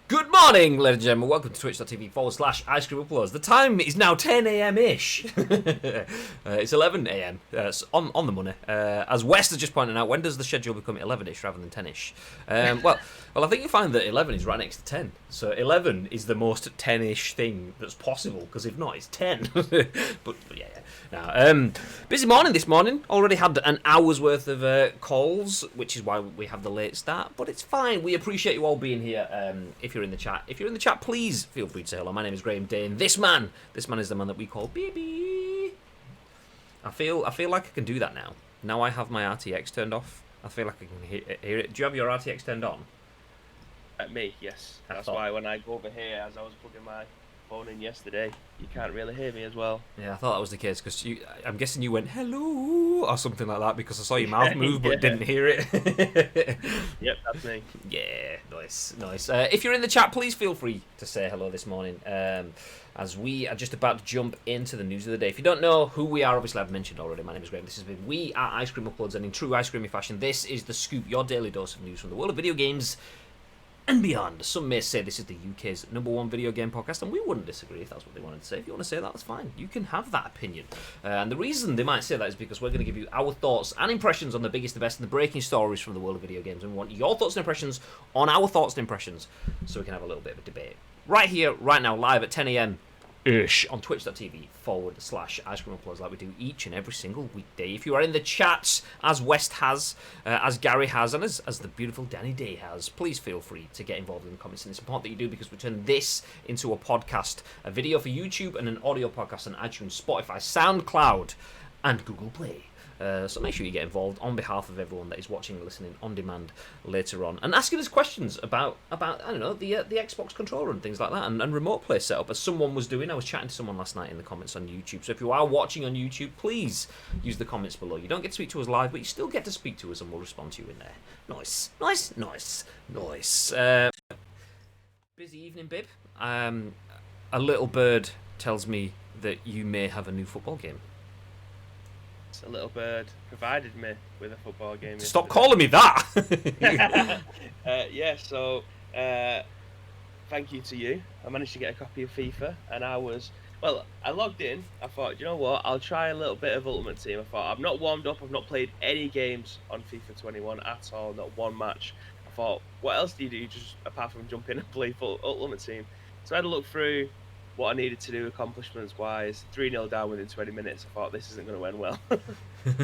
Good morning, ladies and gentlemen. Welcome to twitch.tv/Ice Cream Uploads. The time is now 10 a.m.-ish. It's 11 a.m. On the money. As West has just pointed out, when does the schedule become 11-ish rather than 10-ish? Well, I think you find that 11 is right next to 10. So 11 is the most 10-ish thing that's possible, because if not, it's 10. but yeah. Now, busy morning this morning. Already had an hour's worth of calls, which is why we have the late start. But it's fine. We appreciate you all being here. If you're in the chat, please feel free to say hello. My name is Graham Dane. This man is the man that we call BB. I feel like I can do that now. Now I have my RTX turned off. I feel like I can hear it. Do you have your RTX turned on? Me, yes. That's why when I go over here, as I was plugging my phone in yesterday, you can't really hear me as well. Yeah, I thought that was the case, because I'm guessing you went hello or something like that, because I saw your mouth move but didn't hear it. Yep, that's me. Yeah, nice. If you're in the chat, please feel free to say hello this morning, as we are just about to jump into the news of the day. If you don't know who we are, obviously I've mentioned already, my name is Graham. This has been We Are Ice Cream Uploads, and in true ice creamy fashion, this is The Scoop, your daily dose of news from the world of video games and beyond. Some may say this is the UK's #1 video game podcast, and we wouldn't disagree if that's what they wanted to say. If you want to say that, that's fine. You can have that opinion. And the reason they might say that is because we're going to give you our thoughts and impressions on the biggest, the best, and the breaking stories from the world of video games. And we want your thoughts and impressions on our thoughts and impressions, so we can have a little bit of a debate. Right here, right now, live at 10 a.m. ish on twitch.tv/Ice Cream Uploads, like we do each and every single weekday. If you are in the chats, as West has, as Gary has, and as the beautiful Danny Day has, please feel free to get involved in the comments. And it's important that you do, because we turn this into a podcast, a video for YouTube, and an audio podcast on iTunes, Spotify, SoundCloud, and Google Play. So make sure you get involved on behalf of everyone that is watching and listening on demand later on, and asking us questions about I don't know, the Xbox controller and things like that, and remote play setup, as someone was doing. I was chatting to someone last night in the comments on YouTube. So if you are watching on YouTube, please use the comments below. You don't get to speak to us live, but you still get to speak to us, and we'll respond to you in there. Nice. Busy evening, Bib. A little bird tells me that you may have a new football game. A little bird provided me with a football game. Stop calling me that! So thank you to you. I managed to get a copy of FIFA, and I logged in. I thought, you know what, I'll try a little bit of Ultimate Team. I thought, I've not warmed up, I've not played any games on FIFA 21 at all, not one match. I thought, what else do you do just apart from jump in and play full Ultimate Team? So I had a look through what I needed to do accomplishments-wise. 3-0 down within 20 minutes. I thought, this isn't going to end well.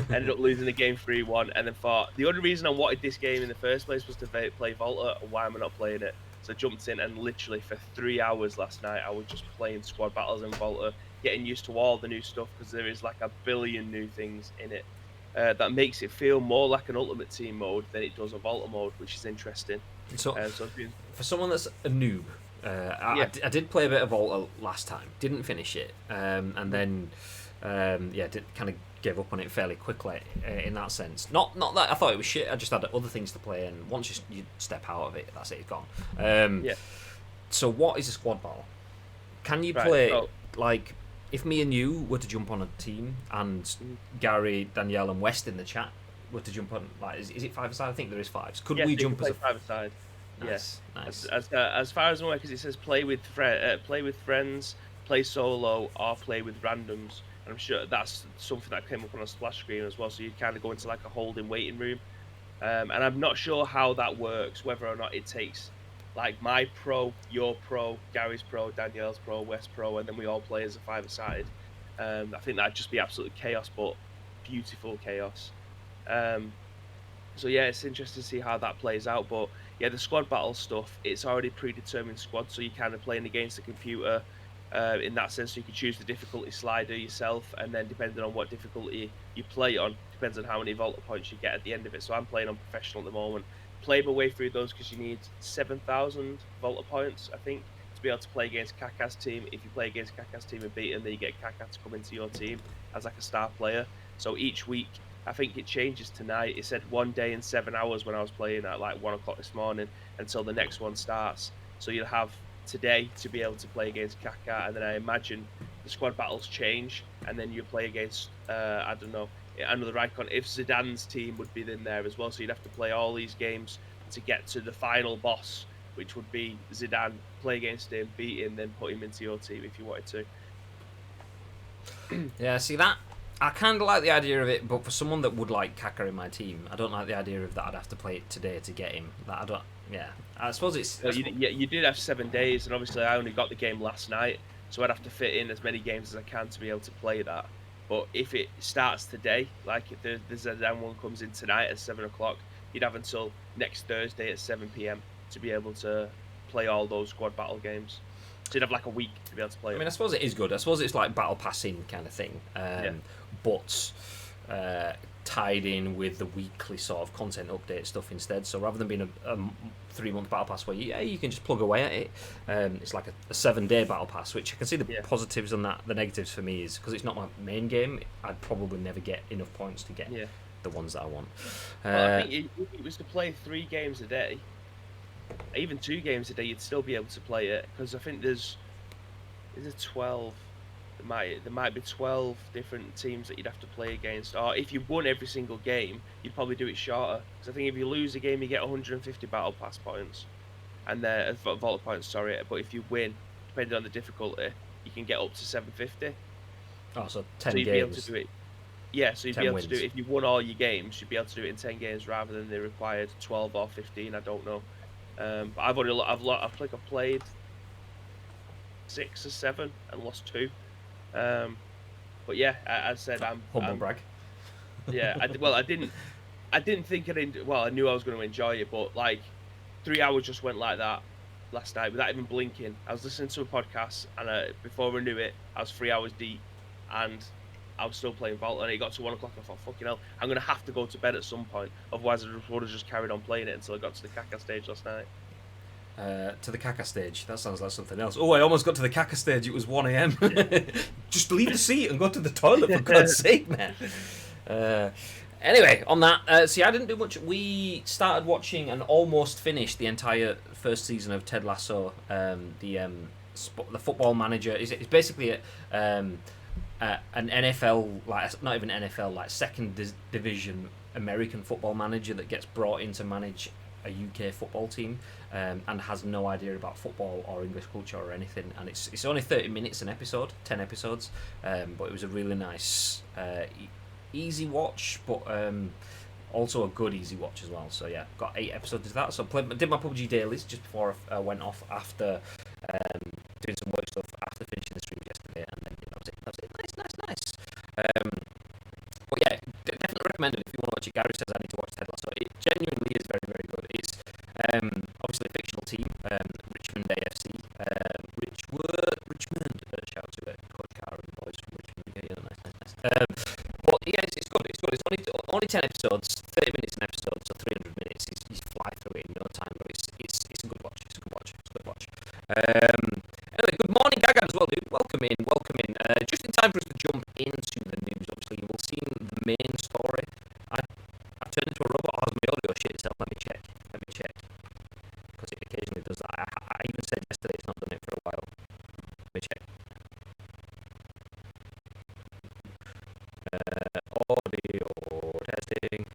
Ended up losing the game 3-1, and then thought, the only reason I wanted this game in the first place was to play Volta, and why am I not playing it? So I jumped in, and literally for 3 hours last night, I was just playing squad battles in Volta, getting used to all the new stuff, because there is like a billion new things in it. That makes it feel more like an Ultimate Team mode than it does a Volta mode, which is interesting. So for someone that's a noob, I did play a bit of Volta last time, didn't finish it, and then did kind of gave up on it fairly quickly in that sense. Not that I thought it was shit, I just had other things to play, and once you step out of it, that's it, it's gone. So what is a squad battle? Can you play, like, if me and you were to jump on a team, and Gary, Danielle, and West in the chat were to jump on, like, is it 5-a-side? I think there is 5s. Could we jump as a 5-a-side? Nice. As far as I'm aware, because it says play with friends, play solo, or play with randoms. And I'm sure that's something that came up on a splash screen as well. So you kind of go into like a holding waiting room, and I'm not sure how that works. Whether or not it takes like my pro, your pro, Gary's pro, Danielle's pro, West pro, and then we all play as a 5-a-side. I think that'd just be absolute chaos, but beautiful chaos. So yeah, it's interesting to see how that plays out. But yeah, the squad battle stuff, it's already predetermined squad, so you're kind of playing against the computer in that sense. So you can choose the difficulty slider yourself, and then depending on what difficulty you play on, depends on how many Volta points you get at the end of it. So I'm playing on professional at the moment. Play my way through those because you need 7,000 Volta points, I think, to be able to play against Kaka's team. If you play against Kaka's team and beat him, then you get Kaka to come into your team as like a star player. So each week, I think it changes tonight. It said 1 day and 7 hours when I was playing at like 1 o'clock this morning until the next one starts. So you'll have today to be able to play against Kaka, and then I imagine the squad battles change, and then you play against, I don't know, another icon. If Zidane's team would be in there as well, so you'd have to play all these games to get to the final boss, which would be Zidane, play against him, beat him, then put him into your team if you wanted to. Yeah, see that. I kind of like the idea of it, but for someone that would like Kaka in my team, I don't like the idea of that. I'd have to play it today to get him. That I don't. Yeah, I suppose it's. You did have 7 days, and obviously I only got the game last night, so I'd have to fit in as many games as I can to be able to play that. But if it starts today, like if the Zidane one comes in tonight at 7 o'clock, you'd have until next Thursday at 7 p.m. to be able to play all those squad battle games. So you'd have like a week to be able to play it. I mean, I suppose it is good. I suppose it's like battle passing kind of thing, but tied in with the weekly sort of content update stuff instead. So rather than being a 3-month battle pass where you can just plug away at it, it's like a 7-day battle pass, which I can see the positives on that. The negatives for me is because it's not my main game, I'd probably never get enough points to get the ones that I want. Well, I think if it was to play 3 games a day, even 2 games a day, you'd still be able to play it, because I think there's 12. There might be 12 different teams that you'd have to play against. Or if you won every single game, you'd probably do it shorter. Because I think if you lose a game, you get 150 battle pass points, and vault points. Sorry, but if you win, depending on the difficulty, you can get up to 750. Oh, so 10 so you'd games. Be able to do it. Yeah, so you'd be able wins. to do it if you won all your games. You'd be able to do it in 10 games rather than the required 12 or 15. I don't know. But I've played 6 or 7 and lost 2. But yeah, I said I'm humble brag. Yeah, I didn't think I knew I was going to enjoy it, but like 3 hours just went like that last night without even blinking. I was listening to a podcast, and before I knew it, I was 3 hours deep, and I was still playing Vault, and it got to 1 o'clock. I thought, fucking hell, I'm going to have to go to bed at some point, otherwise I would have just carried on playing it until I got to the Kaka stage last night. To the Kaka stage. That sounds like something else. Oh, I almost got to the Kaka stage. It was 1 a.m. Just leave the seat and go to the toilet, for God's sake, man. Anyway, on that, see, I didn't do much. We started watching and almost finished the entire first season of Ted Lasso. The Football Manager. It's basically an NFL, like not even NFL, like second division American football manager that gets brought in to manage a UK football team, and has no idea about football or English culture or anything, and it's only 30 minutes an episode, 10 episodes, but it was a really nice easy watch, but also a good easy watch as well. So yeah, got 8 episodes of that. So did my PUBG dailies just before I went off after doing some work stuff after finishing the stream yesterday, and then that was it. Nice. But yeah, definitely recommend it if you want to watch it. Gary says I need to watch Ted Lasso. It genuinely is very, very good. It's obviously a fictional team, Richmond AFC. Richmond. Shout out to Coach Carr and the boys from Richmond. Yeah, nice. But yeah, it's good. It's good. It's only 10 episodes, 30 minutes an episode, so 300 minutes. You fly through it in no time, but it's a good watch. It's a good watch. Anyway, good morning, Gaga, as well, dude. Welcome in. Just in time for us to jump into the news. Obviously, you will see the main story. I turned into a robot. How's my audio shit itself? Let me check. Because it occasionally does that. I even said yesterday it's not done it for a while. Let me check. Audio testing.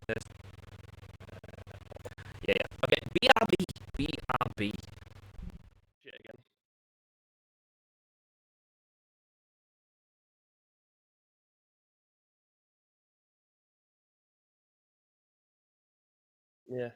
Test. Yeah. Okay. BRB. Shit again. Yeah.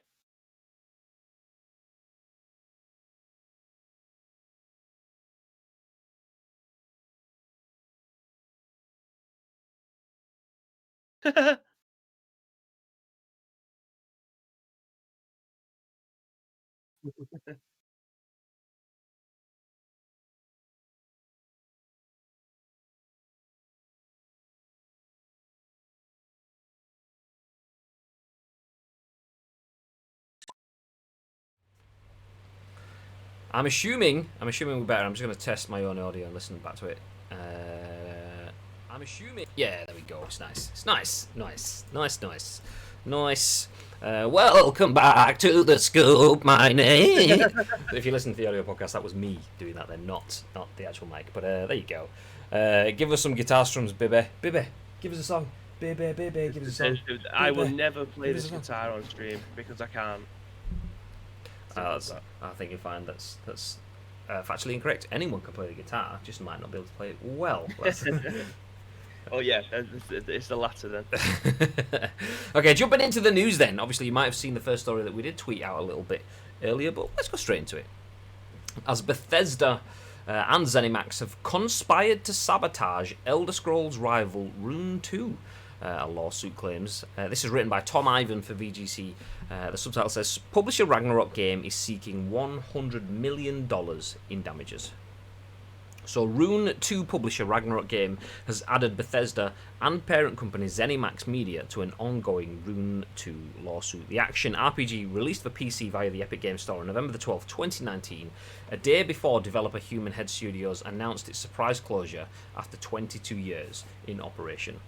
I'm assuming we're better. I'm just going to test my own audio and listen back to it. I'm assuming. Yeah, there we go. It's nice. Welcome back to the scoop. My name. If you listen to the audio podcast, that was me doing that. Then not the actual mic. But there you go. Give us some guitar strums, baby. Give us a song. Baby, give us a song. I will never play this guitar on stream because I can't. Simple as that. I think you find that's factually incorrect. Anyone can play the guitar, just might not be able to play it well. Oh yeah, it's the latter then. Okay, jumping into the news then. Obviously, you might have seen the first story that we did tweet out a little bit earlier, but let's go straight into it. As Bethesda and ZeniMax have conspired to sabotage Elder Scrolls rival Rune II, a lawsuit claims. This is written by Tom Ivan for VGC. The subtitle says, publisher Ragnarok game is seeking $100 million in damages. So Rune II publisher Ragnarok game has added Bethesda and parent company ZeniMax Media to an ongoing Rune II lawsuit. The action RPG released for PC via the Epic Games Store on November the 12th, 2019, a day before developer Human Head Studios announced its surprise closure after 22 years in operation.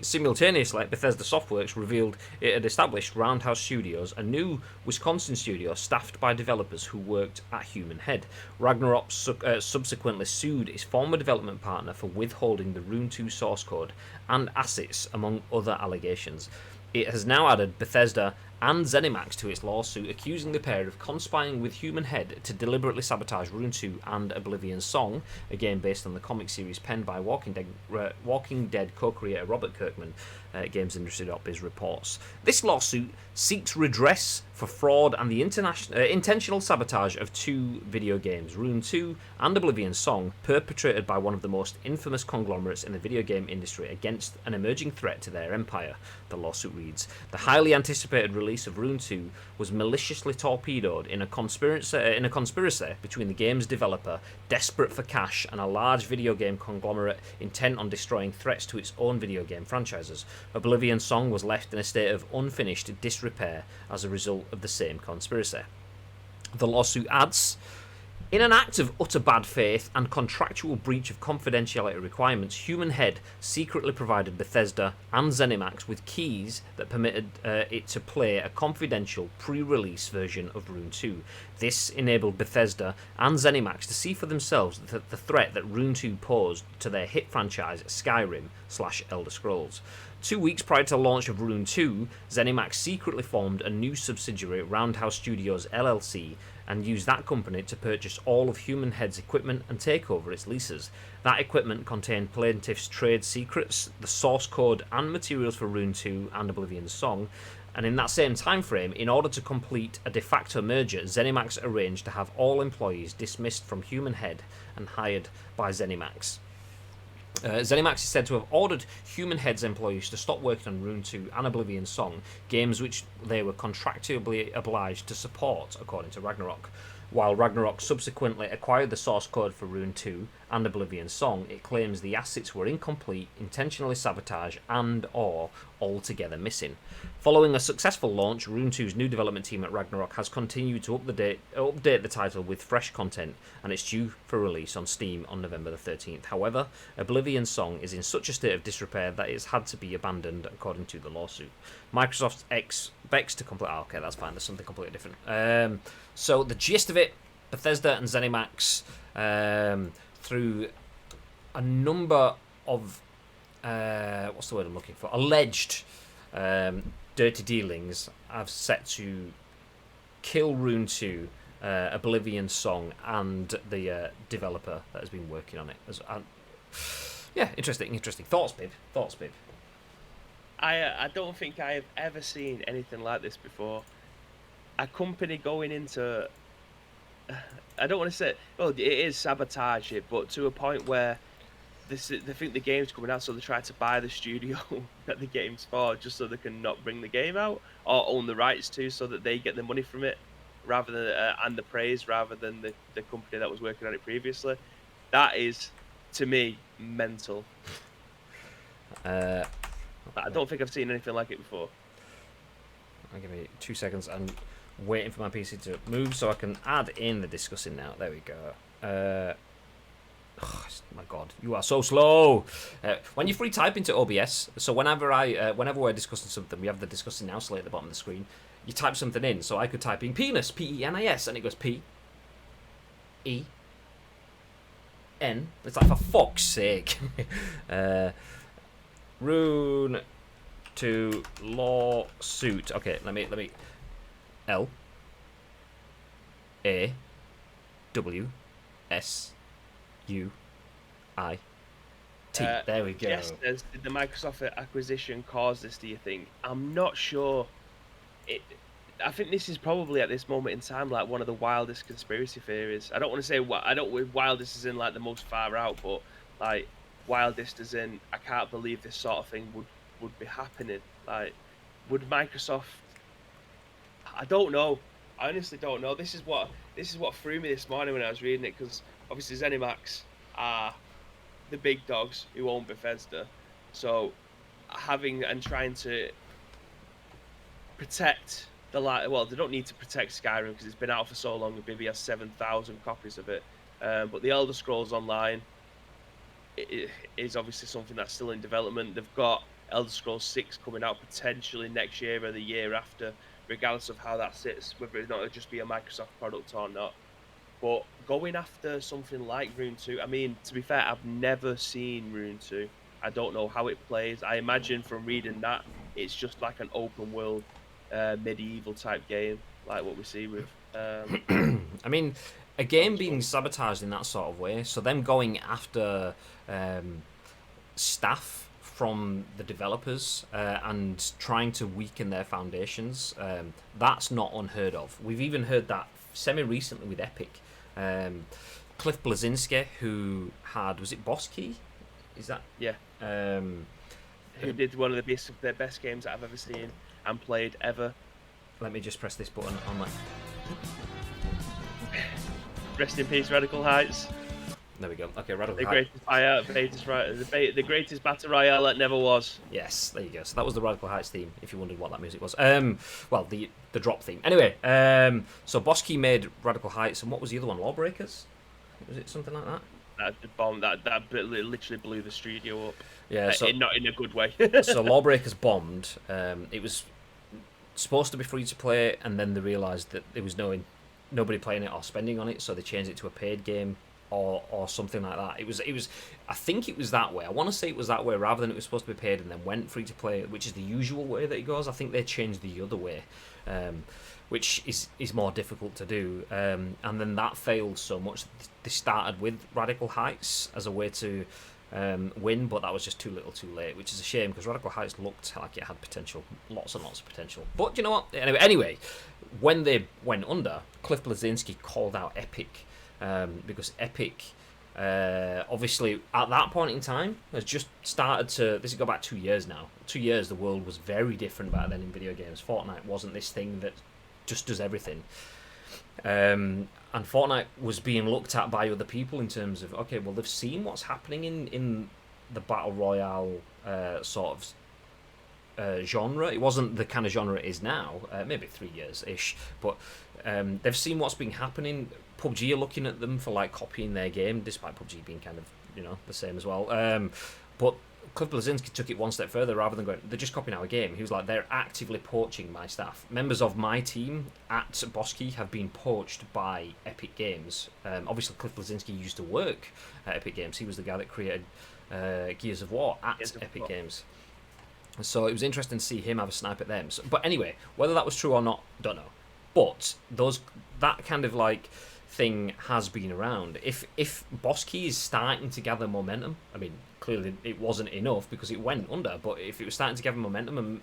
Simultaneously, Bethesda Softworks revealed it had established Roundhouse Studios, a new Wisconsin studio staffed by developers who worked at Human Head. Ragnarok subsequently sued its former development partner for withholding the Rune 2 source code and assets, among other allegations. It has now added Bethesda and ZeniMax to its lawsuit, accusing the pair of conspiring with Human Head to deliberately sabotage Rune 2 and Oblivion Song, a game based on the comic series penned by Walking Dead co-creator Robert Kirkman. GamesIndustry.biz reports. This lawsuit seeks redress for fraud and the intentional sabotage of two video games, Rune 2 and Oblivion Song, perpetrated by one of the most infamous conglomerates in the video game industry against an emerging threat to their empire, the lawsuit reads. The highly anticipated release of Rune 2 was maliciously torpedoed in a conspiracy between the game's developer, desperate for cash, and a large video game conglomerate intent on destroying threats to its own video game franchises. Oblivion Song was left in a state of unfinished disrepair as a result of the same conspiracy. The lawsuit adds, in an act of utter bad faith and contractual breach of confidentiality requirements, Human Head secretly provided Bethesda and ZeniMax with keys that permitted it to play a confidential pre-release version of Rune 2. This enabled Bethesda and ZeniMax to see for themselves the threat that Rune 2 posed to their hit franchise Skyrim/Elder Scrolls. 2 weeks prior to the launch of Rune 2, ZeniMax secretly formed a new subsidiary, Roundhouse Studios LLC, and used that company to purchase all of Human Head's equipment and take over its leases. That equipment contained plaintiffs' trade secrets, the source code and materials for Rune 2 and Oblivion Song, and in that same time frame, in order to complete a de facto merger, ZeniMax arranged to have all employees dismissed from Human Head and hired by ZeniMax. ZeniMax is said to have ordered Human Head's employees to stop working on Rune 2 and Oblivion Song, games which they were contractually obliged to support, according to Ragnarok. While Ragnarok subsequently acquired the source code for Rune 2 and Oblivion Song, it claims the assets were incomplete, intentionally sabotaged, and/or altogether missing. Following a successful launch, Rune 2's new development team at Ragnarok has continued to update the title with fresh content, and it's due for release on Steam on November the 13th. However, Oblivion Song is in such a state of disrepair that it has had to be abandoned, according to the lawsuit. Microsoft expects to complete... Oh, okay, that's fine. There's something completely different. So the gist of it, Bethesda and ZeniMax, through a number of... what's the word I'm looking for? Alleged dirty dealings, have set to kill Rune 2, Oblivion Song, and the developer that has been working on it. Yeah, interesting. Thoughts, Bib? I don't think I have ever seen anything like this before. A company going into... I don't want to say... Well, it is sabotage it, but to a point where they think the game's coming out, so they try to buy the studio that the game's for, just so they can not bring the game out, or own the rights to, so that they get the money from it, rather than and the praise, rather than the company that was working on it previously. That is, to me, mental. I don't think I've seen anything like it before. I'll give me 2 seconds. I'm waiting for my PC to move so I can add in the discussing now. There we go. Oh, my God, you are so slow. When you free type into OBS, so whenever we're discussing something, we have the discussing now slate at the bottom of the screen. You type something in, so I could type in penis, P-E-N-I-S, and it goes P-E-N. It's like, for fuck's sake. Rune 2 lawsuit. Okay, let me L A W S U I T. There we go. Jess says, did the Microsoft acquisition cause this, do you think? I'm not sure. I think this is probably at this moment in time like one of the wildest conspiracy theories. I don't want to say wildest is in like the most far out, but like wildest as in I can't believe this sort of thing would be happening. Like, would Microsoft? I don't know. I honestly don't know. This is what threw me this morning when I was reading it, because obviously ZeniMax are the big dogs who own Bethesda, so trying to protect the well, they don't need to protect Skyrim because it's been out for so long. Maybe has 7,000 copies of it, but the Elder Scrolls Online it is obviously something that's still in development. They've got Elder Scrolls 6 coming out potentially next year or the year after, regardless of how that sits, whether it's not to just be a Microsoft product or not. But going after something like Rune 2, I mean, to be fair, I've never seen Rune 2. I don't know how it plays. I imagine from reading that, it's just like an open world, medieval type game, like what we see with... I mean, a game being sabotaged in that sort of way, so them going after staff from the developers and trying to weaken their foundations, that's not unheard of. We've even heard that semi-recently with Epic. Cliff Bleszinski, who had, was it Boss Key? Is that? Yeah. Who did one of the best games that I've ever seen and played ever. Let me just press this button on my... Rest in peace, Radical Heights. There we go. Okay, Radical Heights. The greatest battle royale that never was. Yes, there you go. So that was the Radical Heights theme, if you wondered what that music was. Well, the drop theme. Anyway, so Bosky made Radical Heights, and what was the other one? Lawbreakers? Was it something like that? That literally blew the studio up. Yeah, so not in a good way. So Lawbreakers bombed. It was supposed to be free to play, and then they realised that there was nobody playing it or spending on it, so they changed it to a paid game or something like that. It was. I think it was that way. I want to say it was that way rather than it was supposed to be paid and then went free to play, which is the usual way that it goes. I think they changed the other way, which is more difficult to do. And then that failed so much. They started with Radical Heights as a way to win, but that was just too little too late, which is a shame because Radical Heights looked like it had potential, lots and lots of potential. But you know what? Anyway, when they went under, Cliff Bleszinski called out Epic because Epic, obviously at that point in time, has just started to. This has got back 2 years now. 2 years, the world was very different back then in video games. Fortnite wasn't this thing that just does everything. And Fortnite was being looked at by other people in terms of, okay, well, they've seen what's happening in the Battle Royale sort of genre. It wasn't the kind of genre it is now, maybe 3 years-ish, but they've seen what's been happening. PUBG are looking at them for like copying their game, despite PUBG being kind of, the same as well. But Cliff Bleszinski took it one step further. Rather than going, they're just copying our game, he was like, they're actively poaching my staff. Members of my team at Bosky have been poached by Epic Games. Obviously, Cliff Bleszinski used to work at Epic Games. He was the guy that created Gears of War at Epic Games. So it was interesting to see him have a snipe at them. So, but anyway, whether that was true or not, don't know. But that kind of like thing has been around. If Bosky is starting to gather momentum, I mean, clearly it wasn't enough because it went under, but if it was starting to gather momentum and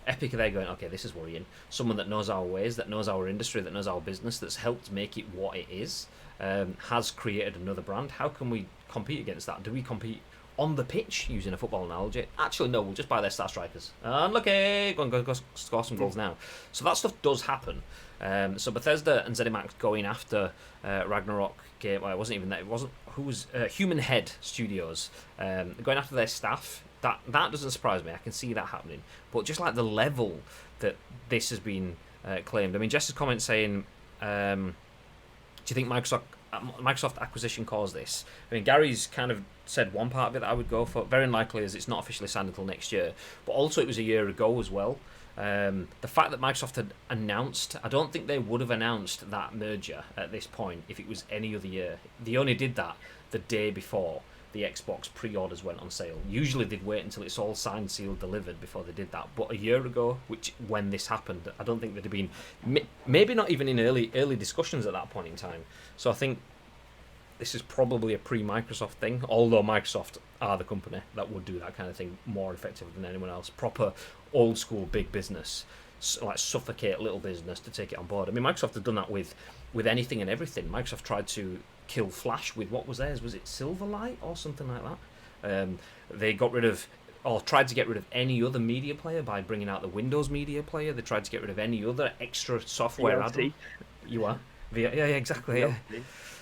Epic are there going, okay, this is worrying. Someone that knows our ways, that knows our industry, that knows our business, that's helped make it what it is, has created another brand. How can we compete against that? Do we compete on the pitch, using a football analogy? Actually, no, we'll just buy their star strikers. Unlucky, go score some goals now. So that stuff does happen. So Bethesda and ZeniMax going after Ragnarok game. Well, it wasn't even that. It wasn't. Who was Human Head Studios going after their staff? That doesn't surprise me. I can see that happening. But just like the level that this has been claimed. I mean, Jess's comment saying, "Do you think Microsoft acquisition caused this?" I mean, Gary's kind of said one part of it that I would go for. Very unlikely as it's not officially signed until next year. But also it was a year ago as well. The fact that Microsoft had announced, I don't think they would have announced that merger at this point if it was any other year. They only did that the day before the Xbox pre-orders went on sale. Usually they'd wait until it's all signed, sealed, delivered before they did that. But a year ago, when this happened, I don't think they'd have been, maybe not even in early discussions at that point in time. So I think this is probably a pre-Microsoft thing, although Microsoft are the company that would do that kind of thing more effectively than anyone else. Proper old school big business, like suffocate little business to take it on board. I mean, Microsoft have done that with anything and everything. Microsoft tried to kill Flash with what was theirs? Was it Silverlight or something like that? They got rid of, or tried to get rid of any other media player by bringing out the Windows media player. They tried to get rid of any other extra software add-on. You are? Yeah, exactly. Yeah.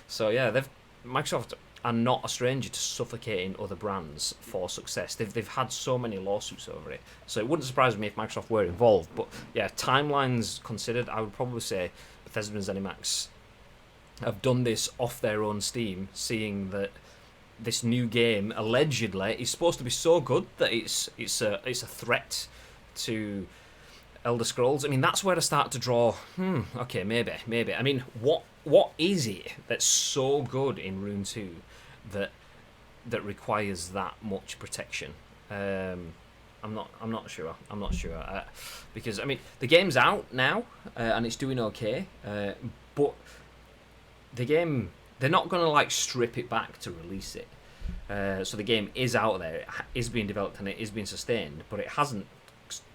So yeah, Microsoft are not a stranger to suffocating other brands for success. They've had so many lawsuits over it. So it wouldn't surprise me if Microsoft were involved. But yeah, timelines considered, I would probably say Bethesda and ZeniMax have done this off their own steam, seeing that this new game allegedly is supposed to be so good that it's a threat to Elder Scrolls. I mean, that's where I start to draw. Okay, maybe. I mean, what is it that's so good in Rune II that requires that much protection? I'm not sure. Because I mean, the game's out now and it's doing okay, but the game, they're not going to like strip it back to release it. So the game is out there, it is being developed and it is being sustained, but it hasn't.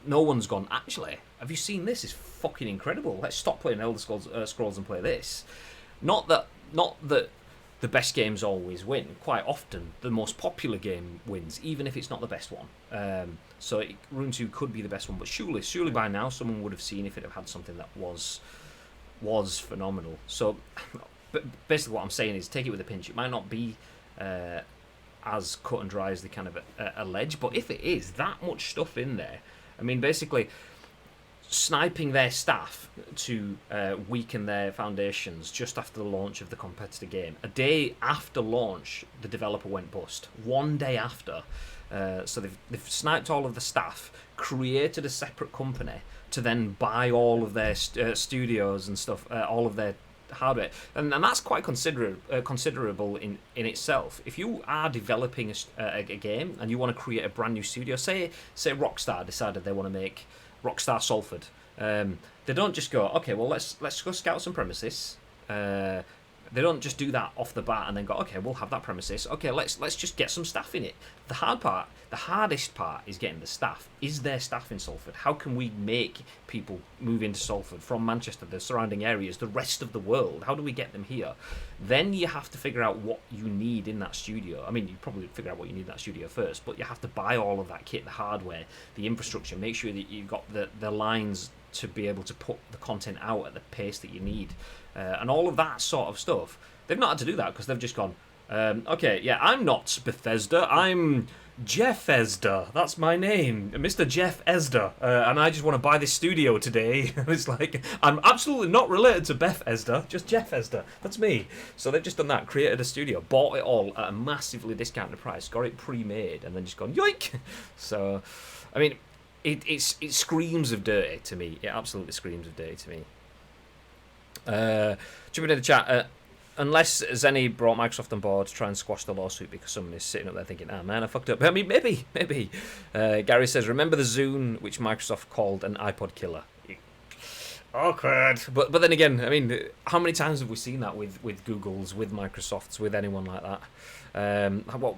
No one's gone, actually, have you seen this? It's fucking incredible. Let's stop playing Elder Scrolls and play this. Not that the best games always win. Quite often, the most popular game wins, even if it's not the best one. So Rune 2 could be the best one, but surely by now someone would have seen if it had something that was phenomenal. So but basically what I'm saying is take it with a pinch. It might not be as cut and dry as they kind of allege, but if it is, that much stuff in there, I mean, basically sniping their staff to weaken their foundations just after the launch of the competitor game. A day after launch, the developer went bust. One day after. So they've sniped all of the staff, created a separate company to then buy all of their studios and stuff, all of their hardware, and that's quite considerable in itself. If you are developing a game and you want to create a brand new studio, say Rockstar decided they want to make Rockstar Salford, they don't just go, okay, well let's go scout some premises. They don't just do that off the bat and then go, okay, we'll have that premises. Okay, let's just get some staff in it. The hardest part is getting the staff. Is there staff in Salford? How can we make people move into Salford from Manchester, the surrounding areas, the rest of the world? How do we get them here? Then you have to figure out what you need in that studio. I mean, you probably figure out what you need in that studio first, but you have to buy all of that kit, the hardware, the infrastructure, make sure that you've got the lines to be able to put the content out at the pace that you need. And all of that sort of stuff. They've not had to do that because they've just gone, okay, yeah, I'm not Bethesda, I'm Jeff Esda. That's my name, Mr. Jeff Esda. And I just want to buy this studio today. It's like, I'm absolutely not related to Beth Esda, just Jeff Esda. That's me. So they've just done that, created a studio, bought it all at a massively discounted price, got it pre-made, and then just gone, yoink! So, I mean, it screams of dirty to me. It absolutely screams of dirty to me. Jumping in the chat, unless Zenny brought Microsoft on board to try and squash the lawsuit because someone is sitting up there thinking, man, I fucked up. I mean, maybe. Gary says, remember the Zune, which Microsoft called an iPod killer? Awkward. But then again, I mean, how many times have we seen that with Google's, with Microsoft's, with anyone like that? What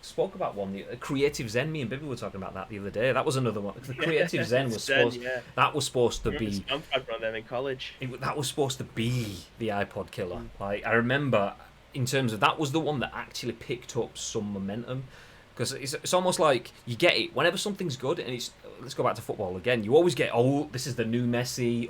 spoke about one, the Creative Zen. Me and Bibby were talking about that the other day. That was another one. The Creative Zen was supposed to be. I'm from them in college. That was supposed to be the iPod killer. Like, I remember, in terms of that was the one that actually picked up some momentum, because it's almost like you get it whenever something's good, and it's. Let's go back to football again. You always get, this is the new Messi.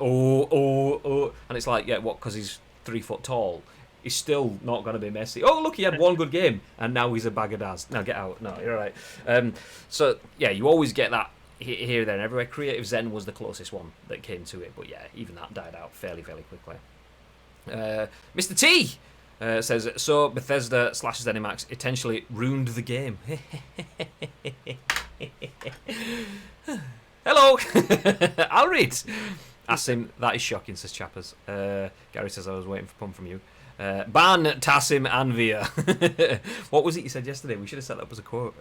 And it's like, yeah, what? Because he's 3 foot tall. He's still not going to be Messi. Oh, look, he had one good game, and now he's a bag of daz. Now get out. No, you're all right. So, yeah, you always get that here, there, and everywhere. Creative Zen was the closest one that came to it, but yeah, even that died out fairly, fairly quickly. Mr. T says, so Bethesda / ZeniMax essentially ruined the game. Hello! I'll read. Ask him, that is shocking, says Chappers. Gary says, I was waiting for pun from you. Ban Tassim and Via. What was it you said yesterday? We should have set that up as a quote.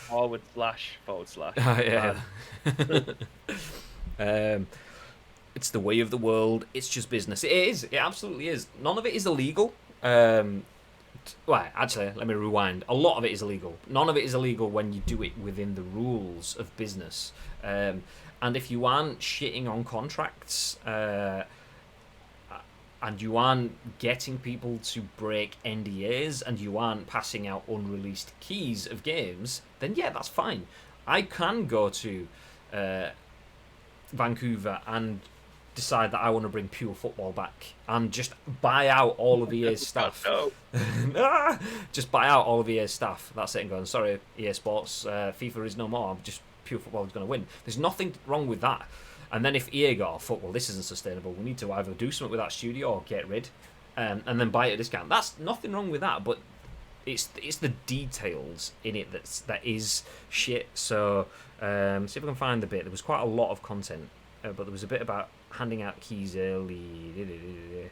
Forward slash. Yeah. It's the way of the world. It's just business. It is. It absolutely is. None of it is illegal. Well, actually, let me rewind. A lot of it is illegal. None of it is illegal when you do it within the rules of business. And if you aren't shitting on contracts, and you aren't getting people to break NDAs, and you aren't passing out unreleased keys of games, then yeah, that's fine. I can go to Vancouver and decide that I want to bring pure football back and just buy out all of EA's staff. Just buy out all of EA's staff. That's it, and going, sorry, EA Sports, FIFA is no more. Just pure football is going to win. There's nothing wrong with that. And then if EA go, oh, fuck, well, this isn't sustainable. We need to either do something with that studio or get rid, and then buy it at a discount. That's nothing wrong with that, but it's the details in it that is shit. So see if I can find the bit. There was quite a lot of content, but there was a bit about handing out keys early.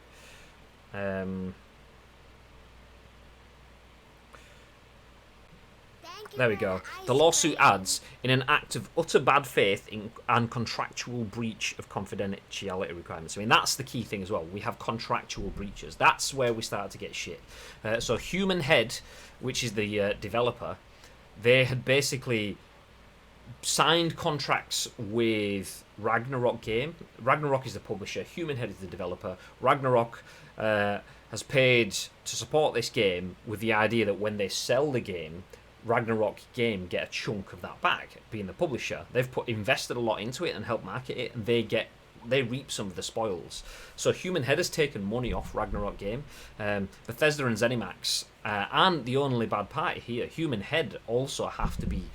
There we go. The lawsuit adds, in an act of utter bad faith and contractual breach of confidentiality requirements. I mean, that's the key thing as well. We have contractual breaches. That's where we start to get shit. So Human Head, which is the developer, they had basically signed contracts with Ragnarok Game. Ragnarok is the publisher. Human Head is the developer. Ragnarok has paid to support this game with the idea that when they sell the game, Ragnarok Game get a chunk of that back, being the publisher. They've invested a lot into it and helped market it, and they reap some of the spoils. So Human Head has taken money off Ragnarok Game. Bethesda and ZeniMax and the only bad party here, Human Head, also have to be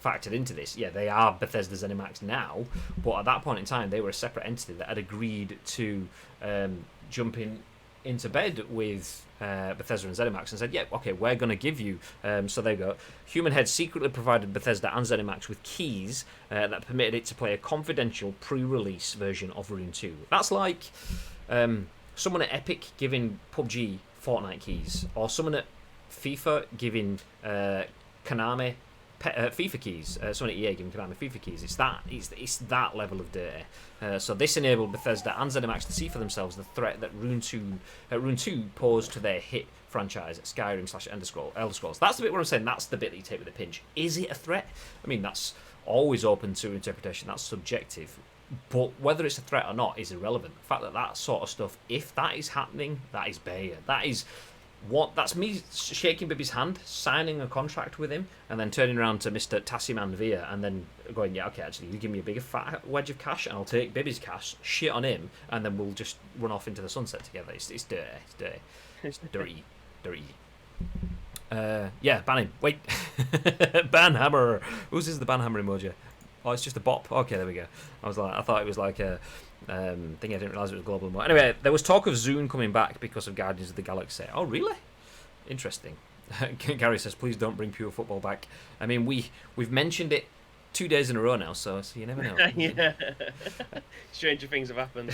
factored into this. Yeah, they are Bethesda ZeniMax now, but at that point in time, they were a separate entity that had agreed to jump into bed with Bethesda and ZeniMax and said, yeah, okay, we're going to give you. So there you go. Human Head secretly provided Bethesda and ZeniMax with keys that permitted it to play a confidential pre-release version of Rune II. That's like someone at Epic giving PUBG Fortnite keys, or someone at FIFA giving Konami FIFA keys. Someone at EA giving Konami FIFA keys. It's that level of dirty. So this enabled Bethesda and ZeniMax to see for themselves the threat that Rune II posed to their hit franchise, Skyrim/Elder Scrolls. That's the bit where I'm saying that's the bit that you take with a pinch. Is it a threat? I mean, that's always open to interpretation. That's subjective. But whether it's a threat or not is irrelevant. The fact that sort of stuff, if that is happening, that is Bayer. That's me shaking Bibby's hand, signing a contract with him, and then turning around to Mr. Tassimanvia and then going, yeah, okay, actually, you give me a bigger fat wedge of cash and I'll take Bibby's cash, shit on him, and then we'll just run off into the sunset together. It's dirty. It's dirty. It's dirty. Yeah, ban him. Wait. Ban hammer. Whose is the ban hammer emoji? Oh, it's just a bop. Okay, there we go. I thought it was like a thing. I didn't realise it was global. Anyway, there was talk of Zune coming back because of Guardians of the Galaxy. Oh, really? Interesting. Gary says, please don't bring pure football back. I mean, we've mentioned it 2 days in a row now, so you never know. Yeah. Stranger things have happened.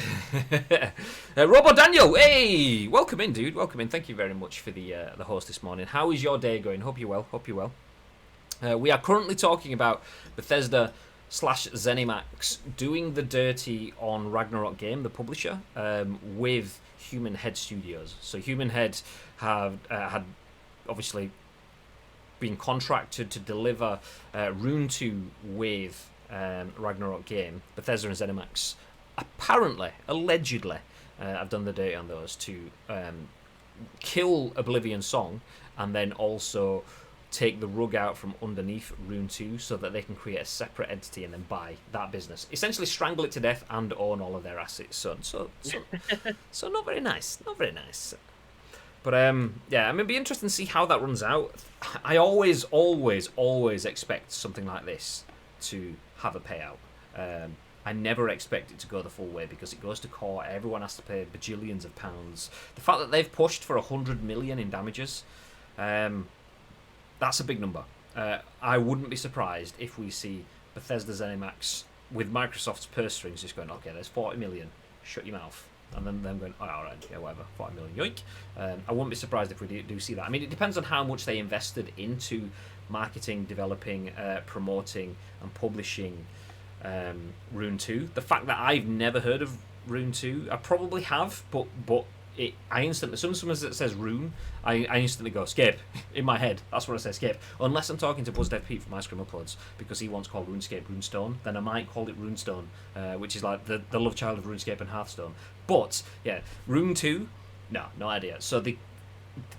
Robo Daniel, hey! Welcome in, dude. Welcome in. Thank you very much for the host this morning. How is your day going? Hope you're well. We are currently talking about Bethesda/ZeniMax doing the dirty on Ragnarok Game, the publisher, with Human Head Studios. So Human Head had obviously been contracted to deliver Rune II with Ragnarok Game. Bethesda and ZeniMax allegedly, have done the dirty on those to kill Oblivion Song and then also take the rug out from underneath Rune II so that they can create a separate entity and then buy that business. Essentially strangle it to death and own all of their assets. So not very nice. Not very nice. But yeah, I mean, it'd be interesting to see how that runs out. I always expect something like this to have a payout. I never expect it to go the full way because it goes to court. Everyone has to pay bajillions of pounds. The fact that they've pushed for 100 million in damages, that's a big number. I wouldn't be surprised if we see Bethesda ZeniMax with Microsoft's purse strings just going, okay, there's 40 million. Shut your mouth. And then them going, oh, all right, yeah, whatever, 40 million, yoink. I wouldn't be surprised if we do see that. I mean, it depends on how much they invested into marketing, developing, promoting, and publishing Rune 2. The fact that I've never heard of Rune 2, I probably have, but I instantly, as soon as someone says Rune, I instantly go escape in my head. That's what I say, escape. Unless I'm talking to BuzzDev Pete from Ice Cream Uploads, because he once called RuneScape Runestone, then I might call it Runestone, which is like the love child of RuneScape and Hearthstone. But yeah, Rune 2, no idea. So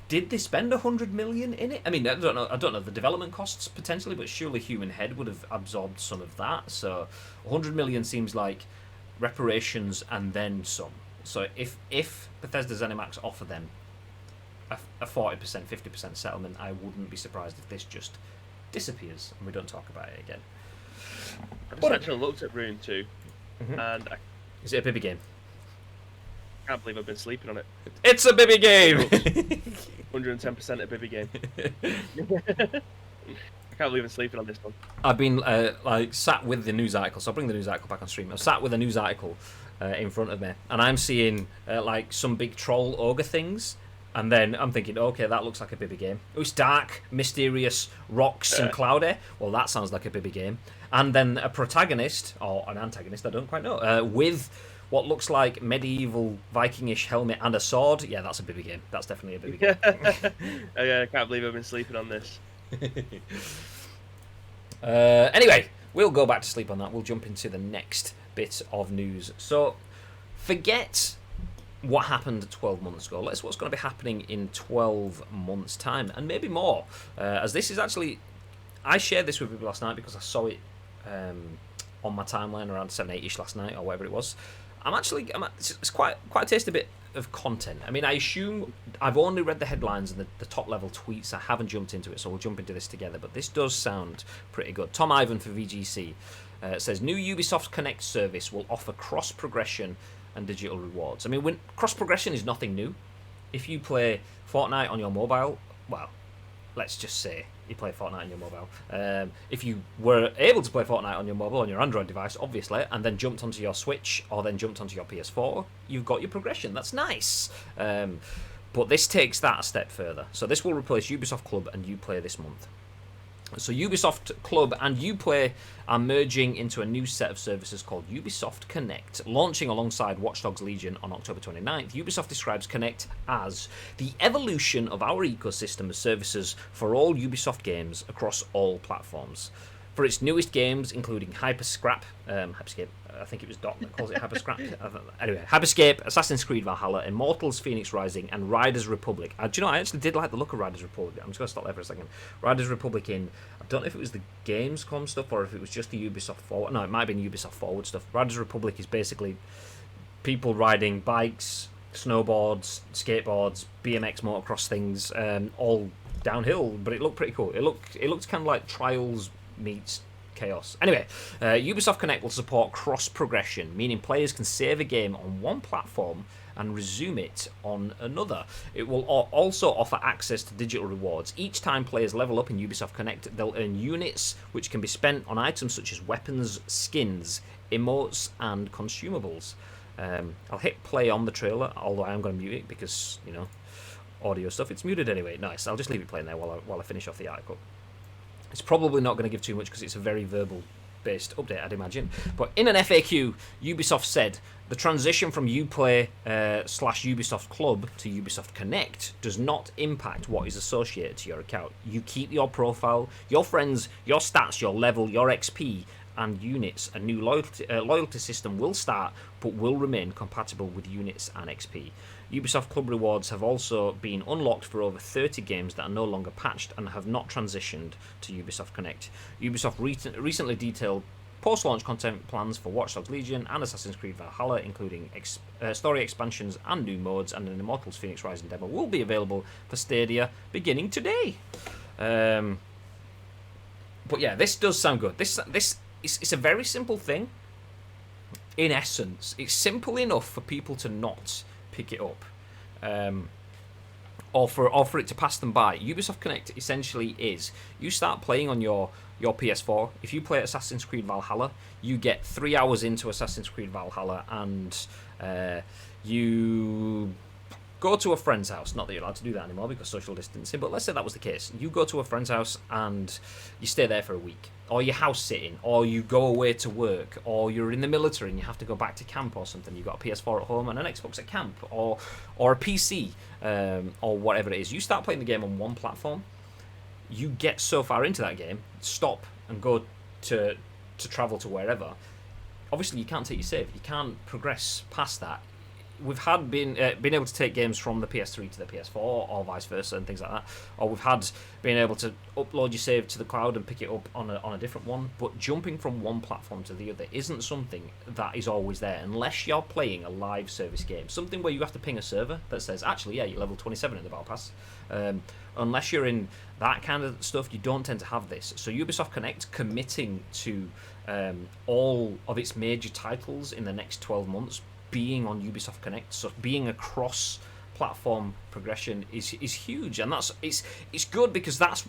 did they spend 100 million in it? I mean, I don't know the development costs potentially, but surely Human Head would have absorbed some of that. So 100 million seems like reparations and then some. So if Bethesda ZeniMax offer them a 40%, 50% settlement, I wouldn't be surprised if this just disappears and we don't talk about it again. I've just actually looked at Rune 2, and is it a Bibby game? I can't believe I've been sleeping on it. It's a Bibby game! 110% a Bibby game. I can't believe I'm sleeping on this one. I've been sat with the news article, so I'll bring the news article back on stream. I've sat with a news article in front of me, and I'm seeing some big troll ogre things, and then I'm thinking, okay, that looks like a Bibby game. Oh, it's dark, mysterious, rocks and cloudy. Well, that sounds like a Bibby game. And then a protagonist, or an antagonist, I don't quite know, with what looks like medieval Vikingish helmet and a sword. Yeah, that's a Bibby game. That's definitely a Bibby game. I can't believe I've been sleeping on this. Anyway, we'll go back to sleep on that. We'll jump into the next bit of news. So, forget what happened 12 months ago. Let's what's going to be happening in 12 months' time, and maybe more. As this is actually, I shared this with people last night because I saw it on my timeline around 7-8ish last night or whatever it was. It's quite a tasty bit of content. I mean, I assume I've only read the headlines and the top level tweets. I haven't jumped into it, so we'll jump into this together. But this does sound pretty good. Tom Ivan for VGC says new Ubisoft Connect service will offer cross progression and digital rewards. I mean, when cross progression is nothing new. If you play Fortnite on your mobile, well, let's just say you play Fortnite on your mobile. If you were able to play Fortnite on your mobile, on your Android device, obviously, and then jumped onto your Switch or then jumped onto your PS4, you've got your progression. That's nice. But this takes that a step further. So this will replace Ubisoft Club and Uplay this month. So Ubisoft Club and Uplay are merging into a new set of services called Ubisoft Connect. Launching alongside Watch Dogs Legion on October 29th, Ubisoft describes Connect as the evolution of our ecosystem of services for all Ubisoft games across all platforms. For its newest games, including Hyperscape, I think it was Doc that calls it Hyperscape. Anyway, Hyperscape, Assassin's Creed Valhalla, Immortals Phoenix Rising, and Riders Republic. Do you know, I actually did like the look of Riders Republic. I'm just going to stop there for a second. Riders Republic I don't know if it was the Gamescom stuff or if it was just the Ubisoft Forward. No, it might have been Ubisoft Forward stuff. Riders Republic is basically people riding bikes, snowboards, skateboards, BMX motocross things, all downhill, but it looked pretty cool. It looked kind of like Trials meets Chaos. Anyway, Ubisoft Connect will support cross-progression, meaning players can save a game on one platform and resume it on another. It will also offer access to digital rewards. Each time players level up in Ubisoft Connect, they'll earn units which can be spent on items such as weapons, skins, emotes, and consumables. I'll hit play on the trailer, although I am going to mute it because, audio stuff. It's muted anyway. Nice. I'll just leave it playing there while I finish off the article. It's probably not going to give too much because it's a very verbal-based update, I'd imagine. But in an FAQ, Ubisoft said the transition from Uplay / Ubisoft Club to Ubisoft Connect does not impact what is associated to your account. You keep your profile, your friends, your stats, your level, your XP, and units. A new loyalty system will start, but will remain compatible with units and XP. Ubisoft Club rewards have also been unlocked for over 30 games that are no longer patched and have not transitioned to Ubisoft Connect. Ubisoft recently detailed post-launch content plans for Watch Dogs Legion and Assassin's Creed Valhalla, including story expansions and new modes, and an Immortals Phoenix Rising demo will be available for Stadia beginning today. But yeah, this does sound good. It's a very simple thing. In essence, it's simple enough for people to not pick it up, or for it to pass them by. Ubisoft Connect essentially is you start playing on your your PS4, if you play Assassin's Creed Valhalla, you get 3 hours into Assassin's Creed Valhalla and you go to a friend's house. Not that you're allowed to do that anymore because social distancing, but let's say that was the case. You go to a friend's house and you stay there for a week, or you're house sitting, or you go away to work, or you're in the military and you have to go back to camp or something. You've got a PS4 at home and an Xbox at camp, or a PC, or whatever it is. You start playing the game on one platform, you get so far into that game, stop and go to travel to wherever. Obviously, you can't take your save. You can't progress past that. We've had been able to take games from the PS3 to the PS4 or vice versa and things like that, or we've had been able to upload your save to the cloud and pick it up on a different one. But jumping from one platform to the other isn't something that is always there unless you're playing a live service game, something where you have to ping a server that says, actually, yeah, you're level 27 in the Battle Pass. Unless you're in that kind of stuff, you don't tend to have this. So Ubisoft Connect committing to all of its major titles in the next 12 months being on Ubisoft Connect, so being a cross-platform progression is huge, and it's good because that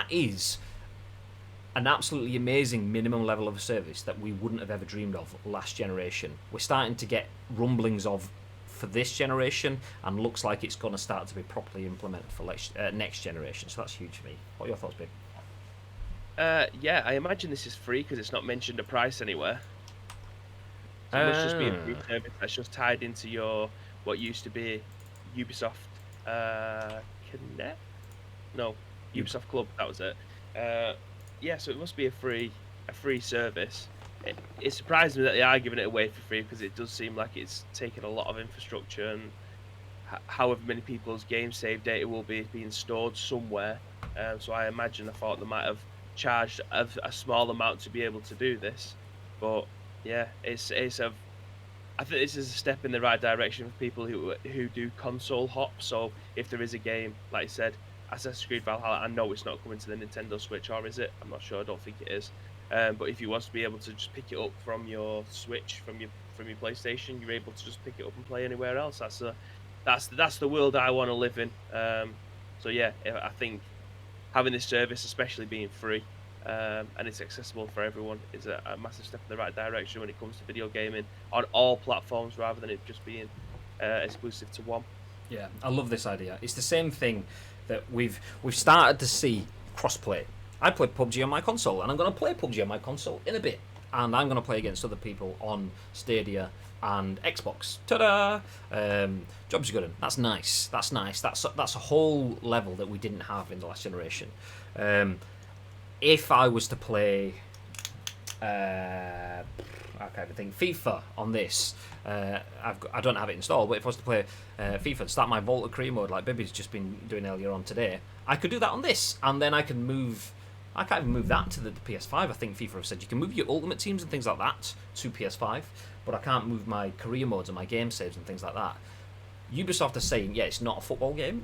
is an absolutely amazing minimum level of service that we wouldn't have ever dreamed of last generation. We're starting to get rumblings of for this generation, and looks like it's going to start to be properly implemented for next generation. So that's huge for me. What are your thoughts, babe? Yeah, I imagine this is free because it's not mentioned a price anywhere. So it must just be a free service that's just tied into what used to be Ubisoft Connect? No, Ubisoft Club, that was it. Yeah, so it must be a free service. It surprised me that they are giving it away for free because it does seem like it's taken a lot of infrastructure and however many people's game save data will be being stored somewhere. So I thought they might have charged a small amount to be able to do this, but yeah, I think this is a step in the right direction for people who do console hop. So if there is a game, like I said, Assassin's Creed Valhalla, I know it's not coming to the Nintendo Switch, or is it? I'm not sure. I don't think it is. But if you want to be able to just pick it up from your Switch, from your PlayStation, you're able to just pick it up and play anywhere else. That's the world I want to live in. So yeah, I think having this service, especially being free, and it's accessible for everyone, is a massive step in the right direction when it comes to video gaming on all platforms, rather than it just being exclusive to one. Yeah, I love this idea. It's the same thing that we've started to see crossplay. I play PUBG on my console, and I'm going to play PUBG on my console in a bit, and I'm going to play against other people on Stadia and Xbox. Ta-da! Jobs are good. That's nice. That's a whole level that we didn't have in the last generation. If I was to play, I can't even think, FIFA on this, I don't have it installed, but if I was to play FIFA and start my Volta career mode like Bibby's just been doing earlier on today, I could do that on this, and then I can't even move that to the PS5. I think FIFA have said you can move your ultimate teams and things like that to PS5, but I can't move my career modes and my game saves and things like that. Ubisoft are saying, yeah, it's not a football game,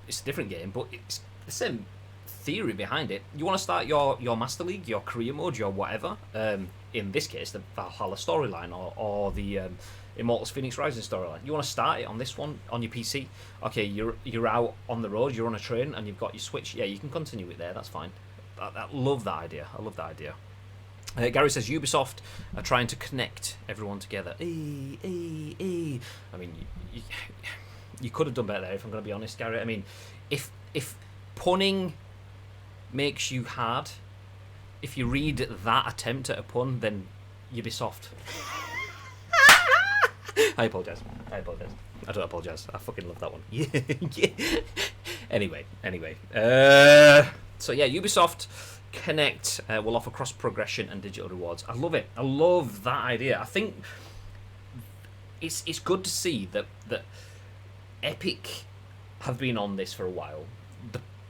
it's a different game, but it's the same theory behind it. You want to start your Master League, your career mode, your whatever, in this case the Valhalla storyline or the Immortals Phoenix Rising storyline, you want to start it on this one on your PC. Okay, you're out on the road, you're on a train and you've got your Switch, yeah, you can continue it there, that's fine. I love that idea. Gary says Ubisoft are trying to connect everyone together. I mean, you could have done better there, if I'm going to be honest, Gary. I mean, if punning makes you hard, if you read that attempt at a pun, then Ubisoft. I apologise. I don't apologise. I fucking love that one. Yeah. Anyway. So yeah, Ubisoft Connect will offer cross progression and digital rewards. I love it. I love that idea. I think it's good to see that Epic have been on this for a while.